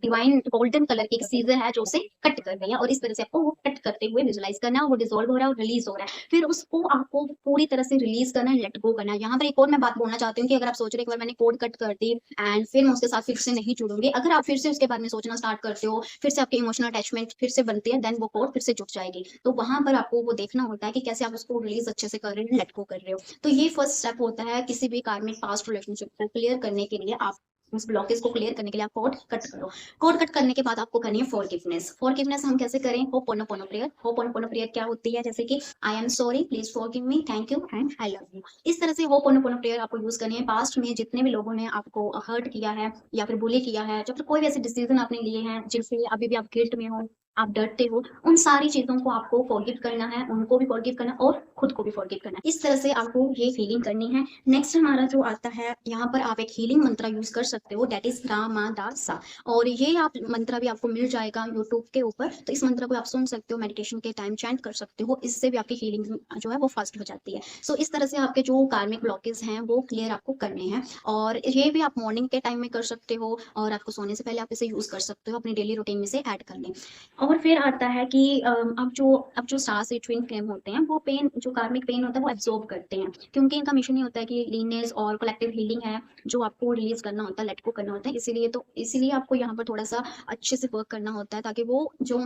डिवाइन गोल्डन कलर की एक सीजर है जो उसे कट कर रही है, और इस तरह से आपको वो कट करते हुए विजुलाइज करना है। वो डिसॉल्व हो रहा है और रिलीज हो रहा है, फिर उसको आपको पूरी तरह से रिलीज करना है, लेट गो करना है। यहाँ पर एक और मैं बात बोलना चाहती हूँ कि अगर आप सोच रहे हैं एक बार मैंने कोड कट कर दी एंड फिर मैं उसके साथ फिर से नहीं जुड़ूंगी, अगर आप फिर से उसके बारे में सोचना स्टार्ट करते हो, फिर से आपकी इमोशनल अटैचमेंट फिर से बनती है, देन वो कोड फिर से जुड़ जाएगी। तो वहां पर आपको वो देखना होता है कि कैसे आप उसको रिलीज अच्छे से कर रहे हो, लेट गो कर रहे हो। तो ये फर्स्ट स्टेप होता है किसी भी कार्मिक पास्ट रिलेशनशिप को क्लियर करने के लिए। आप उस ब्लॉकेज को क्लियर करने के लिए आप कॉर्ड कट करो। कॉर्ड कट करने के बाद आपको करनी है फॉरगिवनेस। फॉरगिवनेस हम कैसे करें? Ho'oponopono prayer. होपोनोपोनो प्रेयर क्या होती है? जैसे कि I am sorry, please forgive me, thank you and I love you. इस तरह से होपोनोपोनो प्रेयर आपको यूज करनी है। पास्ट में जितने भी लोगों ने आपको हर्ट किया है या फिर बुली किया है, या फिर कोई भी ऐसे डिसीजन आपने लिए हैं जिनसे अभी भी आप गिल्ट में हो, आप डरते हो, उन सारी चीजों को आपको फॉरगिव करना है, उनको भी फॉरगिव करना है और खुद को भी फॉरगिव करना है। इस तरह से आपको ये फीलिंग करनी है। नेक्स्ट हमारा जो आता है, यहाँ पर आप एक हीलिंग मंत्र यूज कर सकते हो, दैट इज रामादासा। और ये आप मंत्र भी आपको मिल जाएगा यूट्यूब के ऊपर, तो इस मंत्र को आप सुन सकते हो, मेडिटेशन के टाइम चैंट कर सकते हो, इससे भी आपकी हीलिंग जो है वो फास्ट हो जाती है। सो इस तरह से आपके जो कार्मिक ब्लॉकेज हैं वो क्लियर आपको करने हैं। और ये भी आप मॉर्निंग के टाइम में कर सकते हो और आपको सोने से पहले आप इसे यूज कर सकते हो, अपनी डेली रूटीन में से ऐड कर लें। और फिर आता है कि अब जो सांस ट्विन फ्लेम होते हैं, वो पेन, जो कार्मिक पेन होता है वो एब्जॉर्ब करते हैं, क्योंकि इनका मिशन ही होता है कि लीनियस और कलेक्टिव हीलिंग है, जो आपको रिलीज करना होता है, लेट को करना होता है। इसीलिए आपको यहाँ पर थोड़ा सा अच्छे से वर्क करना होता है, ताकि वो जो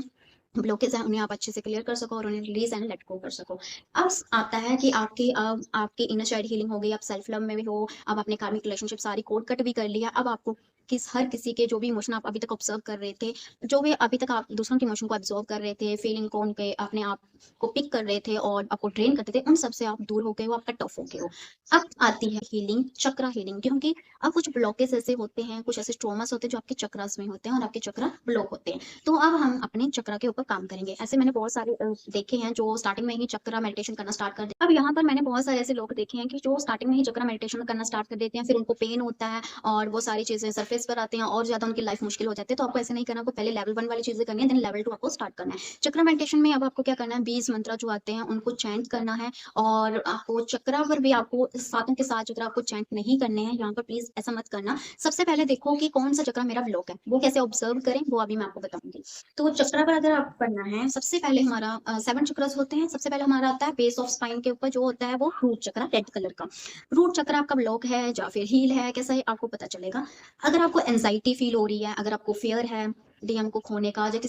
ब्लॉकेज है उन्हें आप अच्छे से क्लियर कर सको और उन्हें रिलीज एंड लेट गो कर सको। अब आता है कि आपकी इनर चाइल्ड हीलिंग हो गई, आप सेल्फ लव में भी हो, अब आपने कार्मिक रिलेशनशिप सारी कोड कट भी कर लिया। अब आपको हर किसी के जो भी इमोशन आप अभी तक ऑब्जर्व कर रहे थे, जो भी अभी तक आप दूसरों के इमोशन को ऑब्जर्व कर रहे थे, फीलिंग को उनके अपने आप को पिक कर रहे थे और आपको ड्रेन करते थे, उन सब से आप दूर हो गए हो, आप कट ऑफ हो गए हो। अब आती है हीलिंग, चक्रा हीलिंग, क्योंकि अब कुछ ब्लॉकेज ऐसे होते हैं, कुछ ऐसे ट्रॉमास होते हैं जो आपके चक्रास में होते हैं और आपके चक्रा ब्लॉक होते हैं। तो अब हम अपने चक्रा के ऊपर काम करेंगे। ऐसे मैंने बहुत सारे देखे हैं जो स्टार्टिंग में ही चक्रा मेडिटेशन करना स्टार्ट कर देते हैं। अब यहाँ पर मैंने बहुत सारे ऐसे लोग देखे हैं कि जो स्टार्टिंग में ही चक्रा मेडिटेशन करना स्टार्ट कर देते हैं, फिर उनको पेन होता है और वो सारी चीजें सरफेस पर आती हैं और ज्यादा उनकी लाइफ मुश्किल हो जाती है। तो आपको ऐसे नहीं करना, आपको पहले लेवल 1 वाली चीजें करनी है, देन लेवल 2 आपको स्टार्ट करना है। चक्रा मेडिटेशन में अब आपको क्या करना है, 20 मंत्र जो आते हैं उनको चैंट करना है। और आपको चक्रा पर भी आपको साथों के साथ चक्रा आपको चैंट नहीं करने हैं, यहाँ पर प्लीज ऐसा मत करना। सबसे पहले देखो कि कौन सा चक्रा मेरा ब्लॉक है, वो कैसे ऑब्जर्व करें वो अभी मैं आपको बताऊंगी। तो चक्रा पर अगर आप करना है, सबसे पहले हमारा 7 चक्रस होते हैं। सबसे पहले हमारा आता है बेस ऑफ स्पाइन के ऊपर, जो होता है वो रूट चक्रा, रेड कलर का। रूट चक्रा आपका ब्लॉक है या फिर हील है, कैसा है आपको पता चलेगा। अगर आपको एंजाइटी फील हो रही है, अगर आपको फियर है डीएम को खोने का, या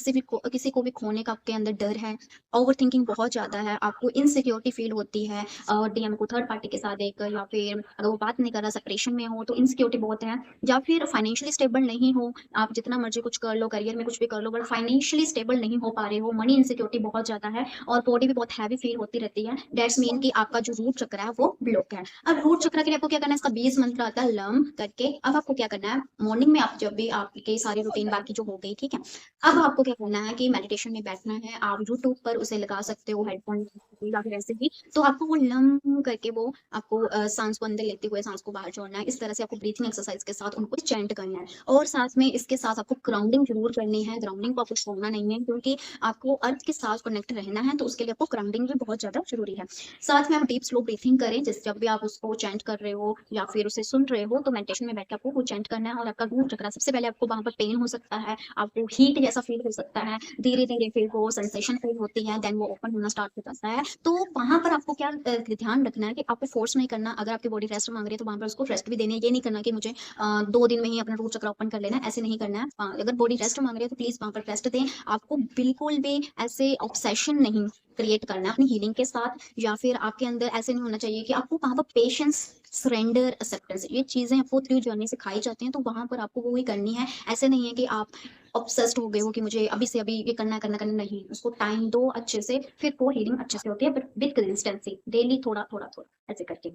किसी को भी खोने का आपके अंदर डर है, ओवर थिंकिंग बहुत ज्यादा है, आपको इनसिक्योरिटी फील होती है डीएम को थर्ड पार्टी के साथ देकर, या फिर अगर वो बात नहीं कर रहा, सेपरेशन में हो तो इनसिक्योरिटी बहुत है, या फिर फाइनेंशियली स्टेबल नहीं हो, आप जितना मर्जी कुछ कर लो, करियर में कुछ भी कर लो, बट फाइनेंशियली स्टेबल नहीं हो पा रहे हो, मनी इनसिक्योरिटी बहुत ज्यादा है और बॉडी भी बहुत हैवी फील होती रहती है, दैट्स मीन कि आपका जो रूट चक्र है वो ब्लॉक है। अब रूट चक्र के लिए आपको क्या करना है, इसका 20 मंत्र आता है लम करके। अब आपको क्या करना है, मॉर्निंग में आप जब भी आपकी सारी रूटीन बाकी जो हो गई, ठीक है, अब आपको क्या करना है कि मेडिटेशन में बैठना है, आप यूट्यूब पर उसे लगा सकते हो हेडफोन या फिर ऐसे ही। तो आपको वो लम करके वो आपको सांस को अंदर लेते हुए सांस को बाहर छोड़ना है। इस तरह से आपको ब्रीथिंग एक्सरसाइज के साथ उनको चैंट करना है, और साथ में इसके साथ आपको ग्राउंडिंग जरूर करनी है। ग्राउंडिंग को आपको छोड़ना नहीं है, क्योंकि आपको अर्थ के साथ कनेक्ट रहना है, तो उसके लिए आपको ग्राउंडिंग भी बहुत ज्यादा जरूरी है। साथ में आप डीप स्लो ब्रीथिंग करें, जैसे जब भी आप उसको चैंट कर रहे हो या फिर उसे सुन रहे हो, तो मेडिटेशन में बैठ के आपको वो चैंट करना है। और आपका रूट चक्र, सबसे पहले आपको वहां पर पेन हो सकता है, आपको हीट जैसा फील हो सकता है, धीरे धीरे फिर वो सेंसेशन फील होती है, देन वो ओपन होना स्टार्ट हो जाता है। तो वहां पर आपको क्या ध्यान रखना है कि आपको फोर्स नहीं करना। अगर आपकी बॉडी रेस्ट मांग रही है तो वहां पर उसको रेस्ट भी देनी है। ये नहीं करना कि मुझे 2 दिन में ही अपना रूट चक्र ओपन कर लेना है, ऐसे नहीं करना है। अगर बॉडी रेस्ट मांग रही है तो प्लीज वहां पर रेस्ट दें। आपको बिल्कुल भी ऐसे ऑब्सेशन नहीं क्रिएट करना है अपनी हीलिंग के साथ, या फिर आपके अंदर ऐसे नहीं होना चाहिए कि आपको वहां पर पेशेंस, सरेंडर, एक्सेप्टेंस, ये चीजें आपको थ्रू जर्नी सिखाई जाती हैं, तो वहां पर आपको वो ही करनी है। ऐसे नहीं है कि आप ऑब्सेस्ड हो गए हो कि मुझे अभी से अभी ये करना है, नहीं, उसको टाइम दो अच्छे से, फिर वो हीलिंग अच्छे से होती है, बट विद कंसिस्टेंसी, डेली थोड़ा थोड़ा थोड़ा ऐसे करके।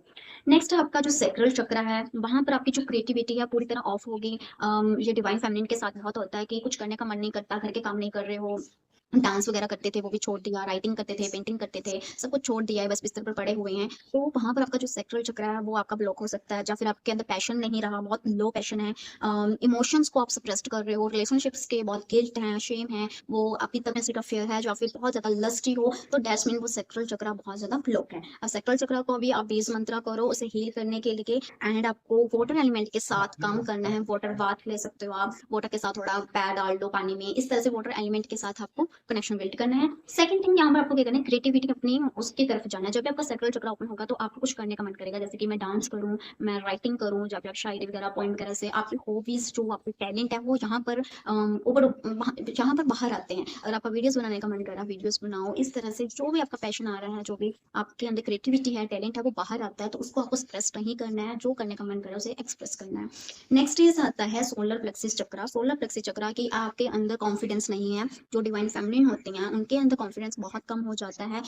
नेक्स्ट आपका जो सैक्रल चक्र है, वहां पर आपकी जो क्रिएटिविटी है पूरी तरह ऑफ होगी। ये डिवाइन फेमिनिन के साथ बहुत होता है कि कुछ करने का मन नहीं करता, घर के काम नहीं कर रहे हो, डांस वगैरह करते थे वो भी छोड़ दिया, राइटिंग करते थे, पेंटिंग करते थे, सब कुछ छोड़ दिया है, बस बिस्तर पर पड़े हुए हैं। तो वहां पर आपका जो सेक्सुअल चक्र है वो आपका ब्लॉक हो सकता है, या फिर आपके अंदर पैशन नहीं रहा, बहुत लो पैशन है, इमोशंस को आप सप्रेस्ड कर रहे हो, रिलेशनशिप्स के बहुत गिल्ट है, शेम है, वो आपकी तरफ से फेयर है, या फिर बहुत ज्यादा लस्टी हो, तो दैट्स मीन वो सेक्सुअल चक्र बहुत ज्यादा ब्लॉक है। अब सेक्सुअल चक्र को भी आप 20 मंत्र करो उसे हील करने के लिए, एंड आपको वाटर एलिमेंट के साथ काम करना है। वाटर बाथ ले सकते हो आप, वाटर के साथ थोड़ा पैर डाल दो पानी में, इस तरह से वाटर एलिमेंट के साथ आपको कनेक्शन बिल्ड करना है। सेकंड थिंग यहाँ पर आपको क्या करना है, क्रिएटिविटी अपनी उसकी तरफ जाना है। जब भी आपका सैक्रल चक्र ओपन होगा तो आपको कुछ करने का मन करेगा, जैसे कि मैं डांस करूँ, मैं राइटिंग करूँ, या फिर आप शायरी वगैरह पोएम वगैरह से आपकी हॉबीज जो आपके टैलेंट है वो यहाँ पर यहाँ पर बाहर आते हैं। अगर आपका वीडियोस बनाने का मन कर रहा है, वीडियोस बनाओ। इस तरह से जो भी आपका पैशन आ रहा है, जो भी आपके अंदर क्रिएटिविटी है, टैलेंट है, वो बाहर आता है, तो उसको आपको एक्सप्रेस नहीं करना है। जो करने का मन कर रहा है उसे एक्सप्रेस करना है। नेक्स्ट इज आता है सोलर प्लेक्सिस चक्रा। सोलर प्लेक्सिस चक्रा की आपके अंदर कॉन्फिडेंस नहीं है। जो डिवाइन फेमिनिन होती हैं उनके अंदर कॉन्फिडेंस बहुत कम हो जाता है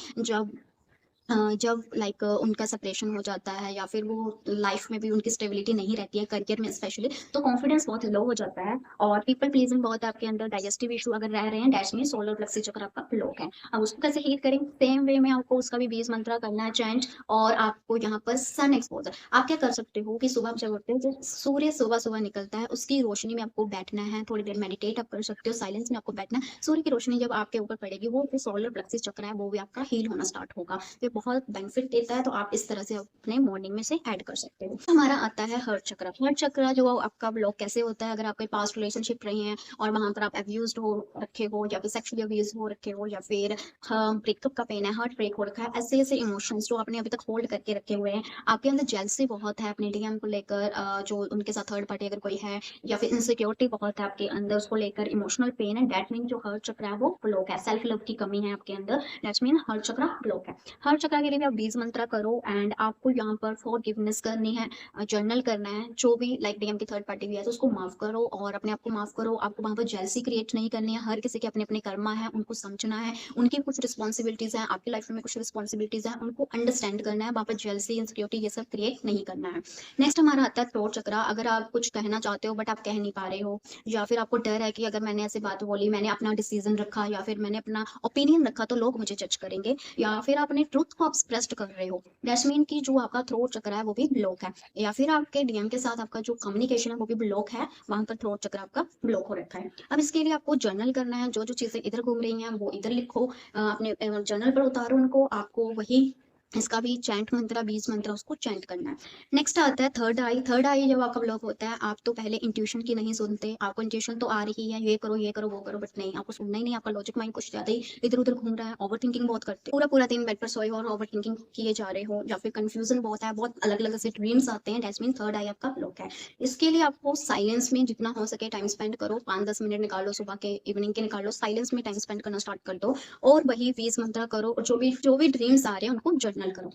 जब लाइक उनका सेपरेशन हो जाता है, या फिर वो लाइफ में भी उनकी स्टेबिलिटी नहीं रहती है, करियर में स्पेशली, तो कॉन्फिडेंस बहुत लो हो जाता है और पीपल प्लीजिंग बहुत आपके अंदर, डाइजेस्टिव इशू अगर रह रहे हैं, दैट्स मीन सोलर प्लेक्सिस चक्र आपका ब्लॉक है। अब उसको कैसे हील करें, सेम वे में आपको उसका भी 20 मंत्रा करना है चैंट। और आपको यहाँ पर सन एक्सपोजर आप क्या कर सकते हो कि सुबह जब उठते हो, जो सूर्य सुबह सुबह निकलता है उसकी रोशनी में आपको बैठना है, थोड़ी देर मेडिटेट आप कर सकते हो, साइलेंस में आपको बैठना है। सूर्य की रोशनी जब आपके ऊपर पड़ेगी, वो जो सोलर प्लेक्सिस चक्र है वो भी आपका हील होना स्टार्ट होगा। तो ये बहुत बेनिफिट देता है, तो आप इस तरह से अपने मॉर्निंग में से ऐड कर सकते हो। हमारा आता है हर्ट चक्र। हर्ट चक्र जो आपका ब्लॉक कैसे होता है, अगर आपके पास्ट रिलेशनशिप रही हैं और वहां पर आप अब्यूज्ड हो रखे हो, या फिर सेक्सुअली अब्यूज हो रखे हो, या फिर ब्रेकअप का पेन है, हार्ट ब्रेक हो रखा है, ऐसे ऐसे इमोशंस जो आपने अभी तक होल्ड करके रखे हुए हैं, आपके अंदर जेलसी बहुत है अपने डीएम को लेकर, जो उनके साथ थर्ड पार्टी अगर कोई है, या फिर इनसिक्योरिटी बहुत है आपके अंदर उसको लेकर, इमोशनल पेन है, दैट मीन जो हर्ट चक्र है वो ब्लॉक है। सेल्फ लव की कमी है आपके अंदर, दैट मीन हर्ट चक्र ब्लॉक है। हर चक्र के लिए भी आप 20 मंत्रा करो एंड आपको यहाँ पर फॉरगिवनेस करनी है, जर्नल करना है। जो भी लाइक डीएम की थर्ड पार्टी भी है तो उसको माफ करो और अपने आप को माफ करो। आपको वहाँ पर जेलसी क्रिएट नहीं करनी है। हर किसी के अपने अपने कर्मा है, उनको समझना है, उनकी कुछ रिस्पॉन्सिबिलिटीज है, आपकी लाइफ में कुछ रिस्पॉन्सिबिलिटीज है, उनको अंडरस्टैंड करना है। वहाँ पर जेलसी, इनसिक्योरिटी ये सब क्रिएट नहीं करना है। नेक्स्ट हमारा आता है थ्रोट चक्र। अगर आप कुछ कहना चाहते हो बट आप कह नहीं पा रहे हो, या फिर आपको डर है कि अगर मैंने ऐसी बात बोली, मैंने अपना डिसीजन रखा या फिर मैंने अपना ओपिनियन रखा तो लोग मुझे जज करेंगे, या फिर आप अपने ट्रुथ को एक्सप्रेस कर रहे हो, दैट्स मीन कि जो आपका थ्रोट चक्र है वो भी ब्लॉक है, या फिर आपके डीएम के साथ आपका जो कम्युनिकेशन है वो भी ब्लॉक है, वहां पर थ्रोट चक्र आपका ब्लॉक हो रखा है। अब इसके लिए आपको जर्नल करना है, जो जो चीजें इधर घूम रही हैं वो इधर लिखो, अपने जर्नल पर उतारो उनको। आपको वही इसका भी चैंट मंत्र, 20 मंत्र उसको चैंट करना है। नेक्स्ट आता है थर्ड आई। थर्ड आई जब आपका ब्लॉक होता है, आप तो पहले इंट्यूशन की नहीं सुनते, आपको इंट्यूशन तो आ रही है, ये करो ये करो वो करो, बट नहीं, आपको सुनना ही नहीं, आपका लॉजिक माइंड कुछ ज्यादा ही इधर उधर घूम रहा है, ओवर थिंकिंग बहुत करते हो, पूरा पूरा दिन बेड पर सोए हो और ओवर थिंकिंग किए जा रहे हो, या फिर कंफ्यूजन बहुत है, बहुत अलग अलग से ड्रीम्स आते हैं, दैट्स मीन थर्ड आई आपका ब्लॉक है। इसके लिए आपको साइलेंस में जितना हो सके टाइम स्पेंड करो, 5-10 मिनट निकालो, सुबह के इवनिंग के निकालो, साइलेंस में टाइम स्पेंड करना स्टार्ट कर दो, और वही 20 मंत्रा करो, और जो भी ड्रीम्स आ रहे हैं उनको जर्नल करो।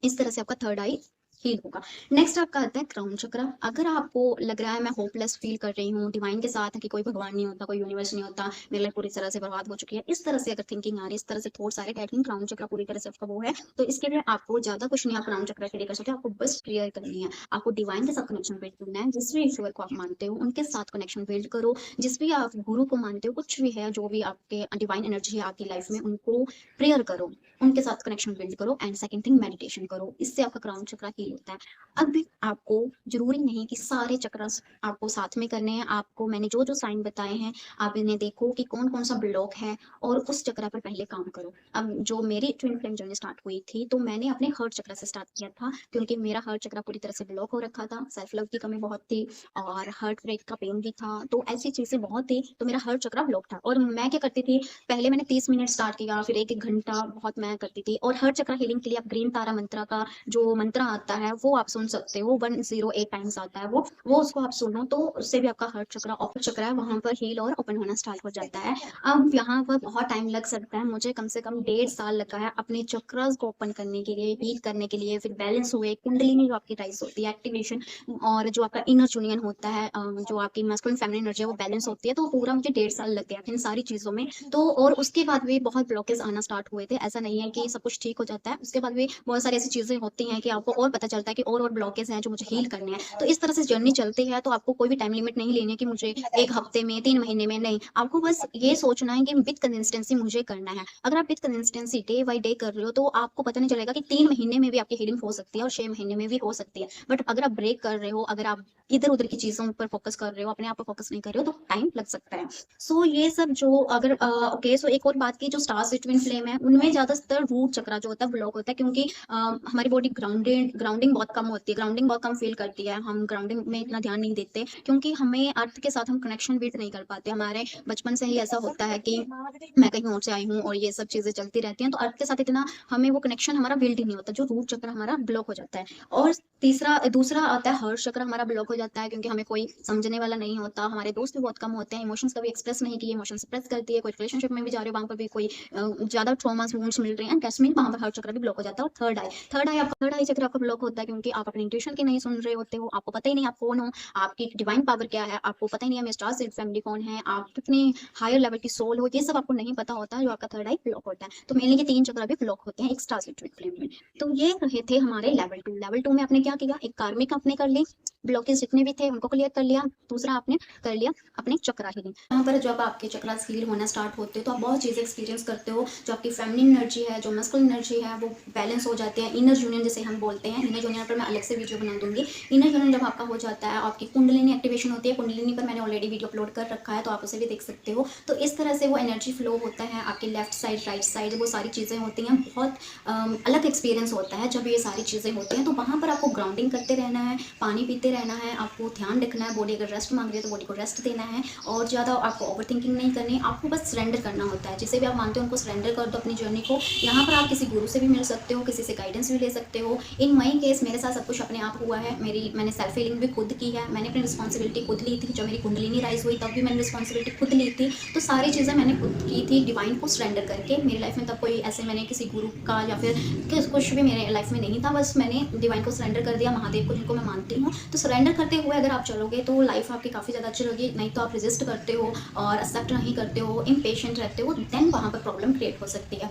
इस तरह से आपका थर्ड आई हील होगा। नेक्स्ट आपका आता है क्राउन चक्र। अगर आपको लग रहा है मैं होपलेस फील कर रही हूँ डिवाइन के साथ कि कोई भगवान नहीं होता, कोई यूनिवर्स नहीं होता, मेरी लाइफ पूरी तरह से बर्बाद हो चुकी है, इस तरह से अगर थिंकिंग आ रही है, इस तरह से थॉट्स आ रहे हैं, क्राउन चक्र पूरी तरह से आपका वो है, तो इसके लिए आपको ज्यादा कुछ नहीं, आप क्राउन चक्र के लिए कर सकते हो, आपको बस प्रेयर करनी है, आपको डिवाइन के साथ कनेक्शन बिल्ड करना है। जिस भी ईश्वर को आप मानते हो उनके साथ कनेक्शन बिल्ड करो, जिस भी आप गुरु को मानते हो, कुछ भी है, जो भी आपके डिवाइन एनर्जी है आपकी लाइफ में, उनको प्रेयर करो, उनके साथ कनेक्शन बिल्ड करो। एंड सेकंड थिंग, मेडिटेशन करो, इससे आपका क्राउन चक्र हील होता है। अब भी आपको जरूरी नहीं कि सारे चक्रस आपको साथ में करने हैं। आपको मैंने जो जो साइन बताए हैं, आप इन्हें देखो कि कौन कौन सा ब्लॉक है और उस चक्र पर पहले काम करो। अब जो मेरी ट्विन फ्लेम जर्नी स्टार्ट हुई थी, तो मैंने अपने हर्ट चक्र से स्टार्ट किया था, क्योंकि मेरा हर्ट चक्र पूरी तरह से ब्लॉक हो रखा था, सेल्फ लव की कमी बहुत थी और हार्ट ब्रेक का पेन भी था, तो ऐसी चीजें बहुत थी, तो मेरा हर्ट चक्र ब्लॉक था। और मैं क्या करती थी, पहले मैंने 30 मिनट स्टार्ट किया, फिर 1-1 घंटा बहुत मैं करती थी। और हर्ट चक्र हीलिंग के लिए आप ग्रीन तारा मंत्रा का जो मंत्र आता है वो आप सुन सकते हो, 108 टाइम्स आता है वो उसको आप सुनो, तो उससे भी आपका हर्ट चक्र, अपर चक्र है, वहां पर हील और ओपन होना स्टार्ट हो जाता है। अब यहाँ पर बहुत टाइम लग सकता है, मुझे कम से कम 1.5 साल लगा है अपने चक्रस को ओपन करने के लिए, हील करने के लिए, फिर बैलेंस हुए, कुंडलिनी जो आपकी राइज होती है, एक्टिवेशन, और जो आपका इनर यूनियन होता है, जो आपकी मैस्कुलिन फेमिनिन एनर्जी है वो बैलेंस होती है, तो पूरा मुझे 1.5 साल लग गया इन सारी चीजों में। तो और उसके बाद भी बहुत ब्लॉकेज आना स्टार्ट हुए थे, ऐसा नहीं है कि सब कुछ ठीक हो जाता है, उसके बाद भी बहुत सारी ऐसी चीजें होती हैं कि आपको और पता चलता है कि और ब्लॉकेज हैं जो मुझे हील करने हैं। तो इस तरह से जर्नी चलती है, तो आपको कोई भी टाइम लिमिट नहीं लेनी है कि मुझे 1 हफ्ते में, 3 महीने में, नहीं, आपको बस ये सोचना है कि विद कंसिस्टेंसी मुझे करना है। अगर आप with consistency day by day कर रहे हो, तो आपको पता नहीं चलेगा कि 3 महीने में भी आपकी हीलिंग हो सकती है और 6 महीने में भी हो सकती है। बट अगर आप ब्रेक कर रहे हो, अगर आप इधर उधर की चीजों पर फोकस कर रहे हो, अपने आप पर फोकस नहीं कर रहे हो, तो टाइम लग सकता है। सो ये सब जो अगर ओके, सो एक और बात की, जो स्टार्स ट्विन फ्लेम है उनमें ज्यादातर रूट चक्रा जो होता है ब्लॉक होता है, क्योंकि हमारी बॉडी ग्राउंडिंग बहुत कम होती है, ग्राउंडिंग बहुत कम फील करती है, हम ग्राउंडिंग में इतना ध्यान नहीं देते, क्योंकि हमें अर्थ के साथ हम कनेक्शन बिल्ड नहीं कर पाते। हमारे बचपन से ही ऐसा होता है कि मैं कहीं और से आई हूँ और ये सब चीजें चलती रहती हैं, तो अर्थ के साथ इतना हमें वो कनेक्शन हमारा बिल्ड ही नहीं होता, जो रूट चक्र हमारा ब्लॉक हो जाता है। और दूसरा आता है हर्ष चक्र, हमारा ब्लॉक हो जाता है, क्योंकि हमें कोई समझने वाला नहीं होता, हमारे दोस्त भी बहुत कम होते हैं, इमोशंस कभी एक्सप्रेस नहीं किए, इमोशन सप्रेस करती है, कोई रिलेशनशिप में भी जा रहे हो वहां पर भी कोई ज्यादा ट्रॉमास वुंड्स मिल रहे हैं, दैट्स मीन वहां पर हर्ष चक्र भी ब्लॉक हो जाता है। और थर्ड आई चक्र आपका ब्लॉक होता है, क्योंकि आप अपनी इंट्यूशन की नहीं सुन रहे होते हो, आपको पता ही नहीं आप कौन हो, आपकी डिवाइन पावर क्या है, आपको पता ही नहीं है स्टार सीड फैमिली कौन है, आप कितनी हायर लेवल की सोल हो, ये सब आपको नहीं पता होता है, जो आपका थर्ड आई ब्लॉक होता है। तो मेनली ये 3 चक्र भी ब्लॉक होते हैं एक स्टार सीड फ्लेम में। तो ये रहे थे हमारे लेवल 2 में आपने क्या किया, एक कार्मिक आपने कर ली, ब्लॉकेज जितने भी थे उनको क्लियर कर लिया, दूसरा आपने कर लिया अपने चक्रा हीलिंग। यहाँ पर जब आपके चक्रा हील होना स्टार्ट होते हैं तो आप बहुत चीज़ें एक्सपीरियंस करते हो, जो आपकी फेमिनिन एनर्जी है, जो मस्कुलिन एनर्जी है, वो बैलेंस हो जाते हैं। इनर यूनियन जिसे हम बोलते हैं, इनर यूनियन पर मैं अलग से वीडियो बना दूंगी। इनर यूनियन जब आपका हो जाता है, आपकी कुंडलिनी एक्टिवेशन होती है, कुंडलिनी पर मैंने ऑलरेडी वीडियो अपलोड कर रखा है, तो आप उसे भी देख सकते हो। तो इस तरह से वो एनर्जी फ्लो होता है, आपकी लेफ्ट साइड राइट साइड वो सारी चीज़ें होती हैं, बहुत अलग एक्सपीरियंस होता है जब ये सारी चीज़ें होती हैं। तो वहाँ पर आपको ग्राउंडिंग करते रहना है, पानी पीते रहना है, आपको ध्यान रखना है, बॉडी अगर रेस्ट मांग रही है तो बॉडी को रेस्ट देना है, और ज़्यादा आपको ओवर थिंकिंग नहीं करनी, आपको बस सरेंडर करना होता है। जिसे भी आप मानते हो उनको सरेंडर कर दो अपनी जर्नी को। यहाँ पर आप किसी गुरु से भी मिल सकते हो, किसी से गाइडेंस भी ले सकते हो। इन माई केस मेरे साथ सब कुछ अपने आप हुआ है, मैंने सेल्फ हीलिंग भी खुद की है, मैंने अपनी रिस्पॉन्सिबिलिटी खुद ली थी। जब मेरी कुंडलिनी राइज हुई तब भी मैंने रिस्पॉन्सिबिलिटी खुद ली थी, तो सारी चीज़ें मैंने खुद की थी डिवाइन को सरेंडर करके। मेरी लाइफ में तब कोई ऐसे मैंने किसी गुरु का या फिर कुछ भी मेरे लाइफ में नहीं था, बस मैंने डिवाइन को सरेंडर कर दिया, महादेव को जिनको मैं मानती हूँ। तो सरेंडर करते हुए अगर आप चलोगे तो लाइफ आपकी काफ़ी ज़्यादा अच्छी होगी, नहीं तो आप रेजिस्ट करते हो और एक्सेप्ट नहीं करते हो, इम्पेशेंट रहते हो, देन वहाँ पर प्रॉब्लम क्रिएट हो सकती है।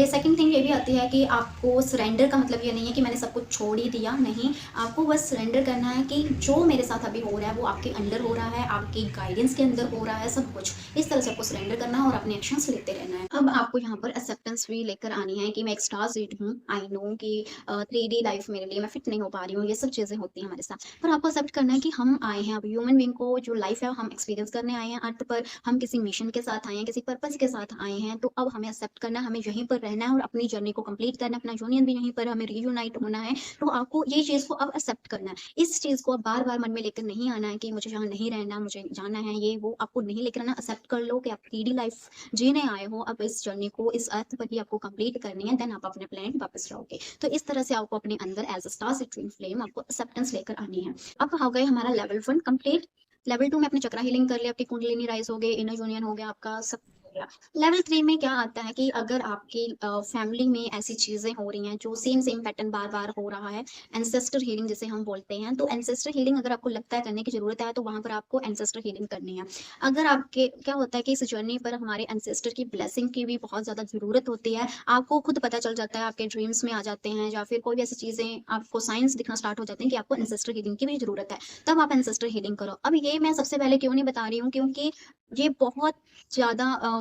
सेकंड थिंग ये भी आती है कि आपको सरेंडर का मतलब ये नहीं है कि मैंने सब कुछ छोड़ ही दिया, नहीं, आपको बस सरेंडर करना है कि जो मेरे साथ अभी हो रहा है वो आपके अंडर हो रहा है, आपकी गाइडेंस के अंदर हो रहा है, सब कुछ इस तरह से आपको सरेंडर करना है और अपने एक्शंस लेते रहना है। अब आपको यहाँ पर एक्सेप्टेंस भी लेकर आनी है कि मैं एक स्टार सीड हूँ, आई नो कि 3D लाइफ मेरे लिए मैं फिट नहीं हो पा रही हूँ, ये सब चीज़ें होती हैं हमारे साथ, पर आपको एक्सेप्ट करना है कि हम आए हैं, अब ह्यूमन बीइंग को जो लाइफ है हम एक्सपीरियंस करने आए हैं अर्थ पर, हम किसी मिशन के साथ आए हैं, किसी पर्पस के साथ आए हैं, तो अब हमें एक्सेप्ट करना है, हमें यहीं पर रहना है और अपनी जर्नी को कंप्लीट करना है, अपना यूनियन भी यहीं पर हमें रीयूनाइट होना है। तो आपको ये चीज़ को अब एक्सेप्ट करना है, इस चीज़ को अब बार बार मन में लेकर नहीं आना है कि मुझे यहाँ नहीं रहना, मुझे जाना है, ये वो आपको नहीं लेकर आना। एक्सेप्ट कर लो कि आप 3D लाइफ जीने आए हो, अब इस जर्नी को इस अर्थ पर ही आपको कंप्लीट करनी है, देन आप अपने प्लेनेट वापस जाओगे। तो इस तरह से आपको अपने अंदर as a star twin flame आपको एक्सेप्टेंस लेकर आनी है। अब हो गए हमारा लेवल 1 कंप्लीट। लेवल 2 में अपने चक्रा हीलिंग कर लिया, आपकी कुंडलिनी राइज हो गई, इनर यूनियन हो गया आपका, सब हो गया। लेवल 3 में क्या आता है कि अगर आपकी फैमिली में ऐसी चीजें हो रही हैं जो सेम पैटर्न बार बार हो रहा है, एंसेस्टर हीलिंग जिसे हम बोलते हैं, तो एंसेस्टर हीलिंग अगर आपको लगता है करने की जरूरत है तो वहां पर आपको एंसेस्टर हीलिंग करनी है। अगर आपके क्या होता है कि इस जर्नी पर हमारे एंसेस्टर की ब्लेसिंग की भी बहुत ज्यादा जरूरत होती है, आपको खुद पता चल जाता है, आपके ड्रीम्स में आ जाते हैं, या फिर कोई भी ऐसी चीजें आपको साइंस दिखना स्टार्ट हो जाते हैं कि आपको एंसेस्टर हीलिंग की भी जरूरत है, तब आप एंसेस्टर हीलिंग करो। अब ये मैं सबसे पहले क्यों नहीं बता रही हूँ, क्योंकि ये बहुत ज्यादा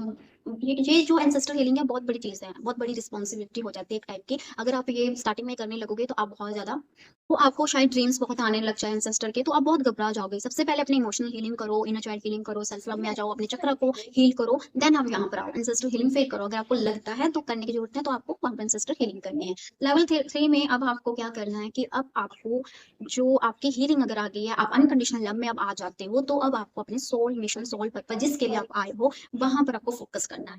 ये जो एंसेस्टर हीलिंग है बहुत बड़ी चीज़ है, बहुत बड़ी रिस्पॉन्सिबिलिटी हो जाती है एक टाइप की। अगर आप ये स्टार्टिंग में करने लगोगे तो आप बहुत ज़्यादा, तो आपको शायद ड्रीम्स बहुत आने लग जाए एंसेस्टर के, तो आप बहुत घबरा जाओगे। सबसे पहले अपनी इमोशनल हीलिंग करो, इनर चाइल्ड हीलिंग करो, सेल्फ लव में आ जाओ, अपने चक्र को हील करो, देन आप यहाँ पर आओ एंसेस्टर हीलिंग फिर करो। अगर आपको लगता है तो करने की जरूरत है तो आपको वहाँ पर एंसेस्टर हीलिंग करनी है। लेवल 3 में अब आपको क्या करना है कि अब आपको जो आपकी हीलिंग अगर आ गई है, आप अनकंडीशनल लव में अब आ जाते हो, तो अब आपको अपने सोल मिशन, सोल पर्पस जिसके लिए आप आए हो वहां पर आपको फोकस करना है।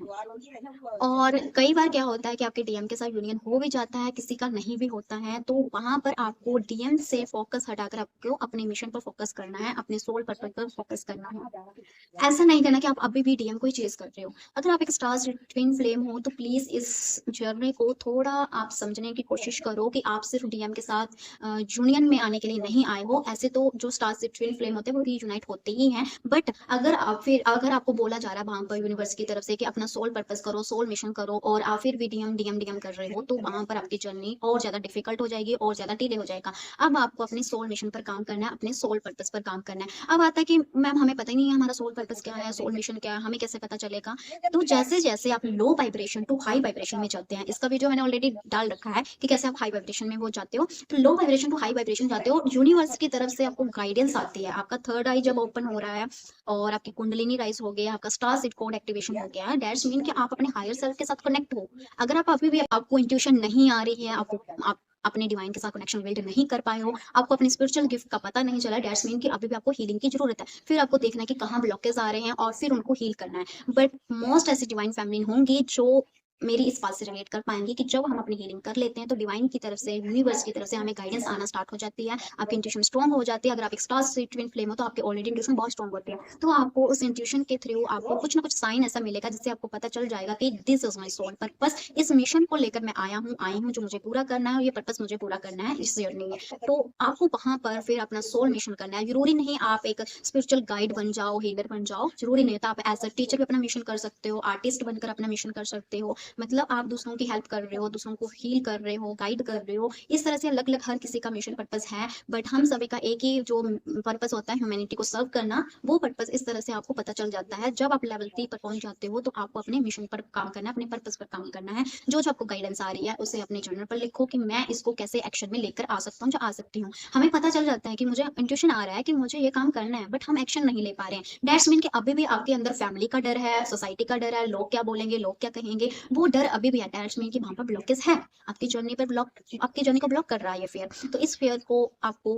और कई बार क्या होता है कि आपके डीएम के साथ यूनियन हो भी जाता है, किसी का नहीं भी होता है, तो वहां पर आपको डीएम से फोकस हटाकर आपको अपने मिशन पर फोकस करना है, अपने सोल पर्पस पर फोकस करना है। ऐसा नहीं करना कि आप अभी भी डीएम को ही चेज कर रहे हो। अगर आप एक स्टार ट्विन फ्लेम हो तो प्लीज इस जर्नी को थोड़ा आप समझने की कोशिश करो कि आप सिर्फ डीएम के साथ यूनियन में आने के लिए नहीं आए हो। ऐसे तो जो स्टार ट्विन फ्लेम होते हैं वो रीयूनाइट होते ही हैं, बट अगर आपको बोला जा रहा है वहां पर यूनिवर्स की तरफ से कि अपना सोल पर्पस करो, सोल मिशन करो और आप फिर भी डीएम कर रहे हो, तो वहाँ पर आपकी जर्नी और ज़्यादा डिफिकल्ट हो जाएगी और ज़्यादा डिले हो जाएगा। अब आपको अपने सोल मिशन पर काम करना है, अपने सोल पर्पस पर काम करना है। अब आता है कि मैम हमें पता ही नहीं है हमारा सोल पर्पस क्या है, सोल मिशन क्या है, हमें कैसे पता चलेगा? तो जैसे-जैसे आप low vibration to high vibration में जाते हैं, इसका वीडियो मैंने ऑलरेडी डाल रखा है कि कैसे आप हाई वाइब्रेशन में वो जाते हो। तो low vibration to high vibration जाते हो, यूनिवर्स की तरफ से आपको गाइडेंस आती है। आपका थर्ड आई जब ओपन हो रहा है और आपकी कुंडलिनी राइज़ हो गया, आपका स्टार सीड कोड एक्टिवेशन हो गया है, दैट्स मीन कि आप अपने हायर सेल्फ के साथ कनेक्ट हो। अगर आप अभी भी आपको इंट्यूशन नहीं आ रही है, आप अपने डिवाइन के साथ कनेक्शन बिल्ड नहीं कर पाए हो, आपको अपनी स्पिरिचुअल गिफ्ट का पता नहीं चला, दैट्स मीन कि अभी भी आपको हीलिंग की ज़रूरत है। फिर आपको देखना है कि कहाँ ब्लॉकेज आ रहे हैं और फिर उनको हील करना है। बट मोस्ट ऐसी डिवाइन फैमिली होंगी जो मेरी इस बात से रिलेट कर पाएँगी कि जब हम अपनी हीलिंग कर लेते हैं, तो डिवाइन की तरफ से, यूनिवर्स की तरफ से हमें गाइडेंस आना स्टार्ट हो जाती है। आपकी इंट्यूशन स्ट्रॉन्ग हो जाती है। अगर आप एक स्टार सीड ट्विन फ्लेम हो, तो आपकी ऑलरेडी इंट्यूशन बहुत स्ट्रॉन्ग होती है। तो आपको उस इंट्यूशन के थ्रू आपको कुछ ना कुछ साइन ऐसा मिलेगा, जिससे आपको पता चल जाएगा कि this is my soul purpose. इस मिशन को लेकर मैं आई हूँ, जो मुझे पूरा करना है और ये पर्पस मुझे पूरा करना है इस जर्नी में। तो आपको वहाँ पर फिर अपना सोल मिशन करना है। ज़रूरी नहीं आप एक स्पिरिचुअल गाइड बन जाओ, हीलर बन जाओ, ज़रूरी नहीं होता। आप एज़ अ टीचर भी अपना मिशन कर सकते हो, आर्टिस्ट बनकर अपना मिशन कर सकते हो। मतलब आप दूसरों की हेल्प कर रहे हो, दूसरों को हील कर रहे हो, गाइड कर रहे हो। इस तरह से अलग-अलग हर किसी का मिशन पर्पस है, बट हम सभी का एक ही जो पर्पस होता है ह्यूमैनिटी को सर्व करना, वो पर्पस इस तरह से आपको पता चल जाता है। जब आप लेवल 3 पर पहुँच जाते हो, तो आपको अपने मिशन पर काम करना है, अपने पर्पस पर काम करना है। जो-जो आपको गाइडेंस आ रही है, उसे अपने जर्नल पर लिखो कि मैं इसको कैसे एक्शन में लेकर आ सकता हूँ, जो आ सकती हूँ। हमें पता चल जाता है कि मुझे इंट्यूशन आ रहा है कि मुझे ये काम करना है, बट हम एक्शन नहीं ले पा रहे हैं। दैट्स मीन कि अभी भी आपके अंदर फैमिली का डर है, सोसाइटी का डर है, लोग क्या बोलेंगे, लोग क्या कहेंगे, वो डर अभी भी अटैच में कि वहाँ पर ब्लॉकेज है। आपकी जर्नी पर ब्लॉक आपकी जर्नी को ब्लॉक कर रहा है ये फ़ियर। तो इस फ़ियर को आपको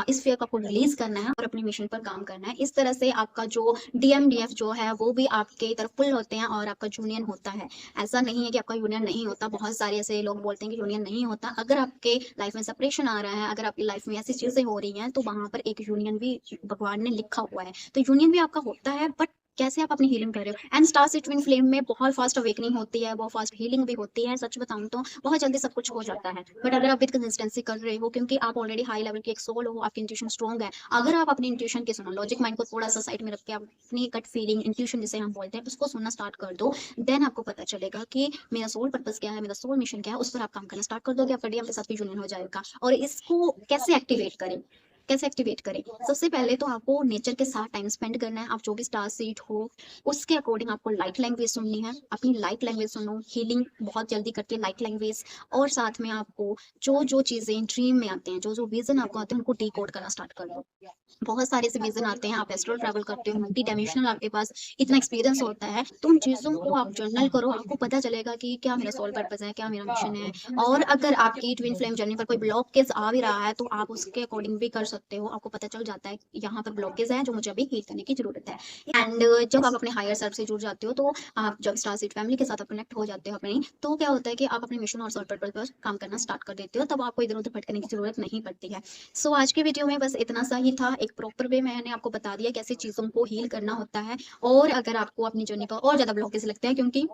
इस फ़ियर को आपको रिलीज़ करना है और अपने मिशन पर काम करना है। इस तरह से आपका जो डीएमडीएफ जो है वो भी आपके तरफ पुल होते हैं और आपका यूनियन होता है। ऐसा नहीं है कि आपका यूनियन नहीं होता। बहुत सारे ऐसे लोग बोलते हैं कि यूनियन नहीं होता। अगर आपके लाइफ़ में सेपरेशन आ रहा है, अगर आपकी लाइफ़ में ऐसी चीज़ें हो रही हैं, तो वहाँ पर एक यूनियन भी भगवान ने लिखा हुआ है। तो यूनियन भी आपका होता है, बट कैसे आप अपनी हीलिंग कर रहे हो। And star seed twin flame में बहुत फास्ट अवेकनिंग होती है, बहुत फास्ट हीलिंग भी होती है। सच बताऊँ तो बहुत जल्दी सब कुछ हो जाता है। बट अगर आप विद कंसिस्टेंसी कर रहे हो, क्योंकि आप ऑलरेडी हाई लेवल की एक सोल हो, आपकी इंट्यूशन स्ट्रांग है। अगर आप अपनी इंट्यूशन की सुनो, लॉजिक माइंड को थोड़ा-सा साइड में रख के आप अपनी गट फीलिंग, इंट्यूशन जिसे हम बोलते हैं, उसको सुनना स्टार्ट कर दो। देन आपको पता चलेगा कि मेरा सोल पर्पस क्या है, मेरा सोल मिशन क्या है, उस पर आप काम करना स्टार्ट कर दोगे, आपका डीएम के साथ भी यूनियन हो जाएगा। और इसको कैसे एक्टिवेट करें? कैसे एक्टिवेट करें? सबसे पहले तो आपको नेचर के साथ टाइम स्पेंड करना है। आप जो भी स्टार सीड हो, उसके अकॉर्डिंग आपको लाइट लैंग्वेज सुननी है। अपनी लाइट लैंग्वेज सुनो, हीलिंग बहुत जल्दी करती है लाइट लैंग्वेज। और साथ में आपको जो-जो चीज़ें ड्रीम में आते हैं, जो-जो विज़न आपको आते हैं, उनको डिकोड करना स्टार्ट कर दो। बहुत सारे ऐसे विज़न आते हैं, आप एस्ट्रल ट्रैवल करते हो, मल्टी डायमेंशनल आपके पास इतना एक्सपीरियंस होता है, तो उन चीज़ों को आप जर्नल करो, आपको पता चलेगा कि क्या मेरा सोल पर्पस है, क्या मेरा मिशन है। और अगर आपकी ट्विन फ्लेम जर्नी पर कोई ब्लॉकेज आ भी रहा है, तो आप उसके अकॉर्डिंग भी कर सकते हो। आपको पता चल जाता है कि यहाँ पर ब्लॉकेज है, जो मुझे अभी हील करने की ज़रूरत है। एंड जब आप अपने हायर सेल्फ से जुड़ जाते हो, तो आप जब स्टार सीड फैमिली के साथ आप कनेक्ट हो जाते हो अपनी, तो क्या होता है कि आप अपने मिशन और सोल पर्पस पर काम करना स्टार्ट कर देते हो, तब आपको इधर-उधर भटकने की ज़रूरत नहीं पड़ती है। सो आज के वीडियो में बस इतना सा ही था। एक प्रॉपर वे मैंने आपको बता दिया कैसे चीज़ों को हील करना होता है। और अगर आपको अपनी जर्नी पर और ज़्यादा ब्लॉकेज लगते हैं, क्योंकि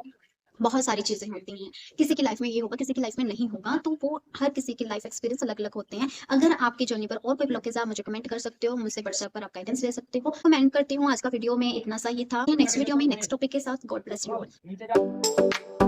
बहुत सारी चीज़ें होती हैं। किसी की लाइफ़ में ये होगा, किसी की लाइफ़ में नहीं होगा, तो वो हर किसी की लाइफ़ एक्सपीरियंस अलग-अलग होते हैं। अगर आपकी जर्नी पर और कोई ब्लॉकेज है, आप मुझे कमेंट कर सकते हो, मुझसे व्हाट्सएप पर आप गाइडेंस ले सकते हो। तो मैं एंड करती हूँ, आज का वीडियो में इतना सा ही था। नेक्स्ट वीडियो में नेक्स्ट टॉपिक के साथ, गॉड ब्लेस यू ऑल।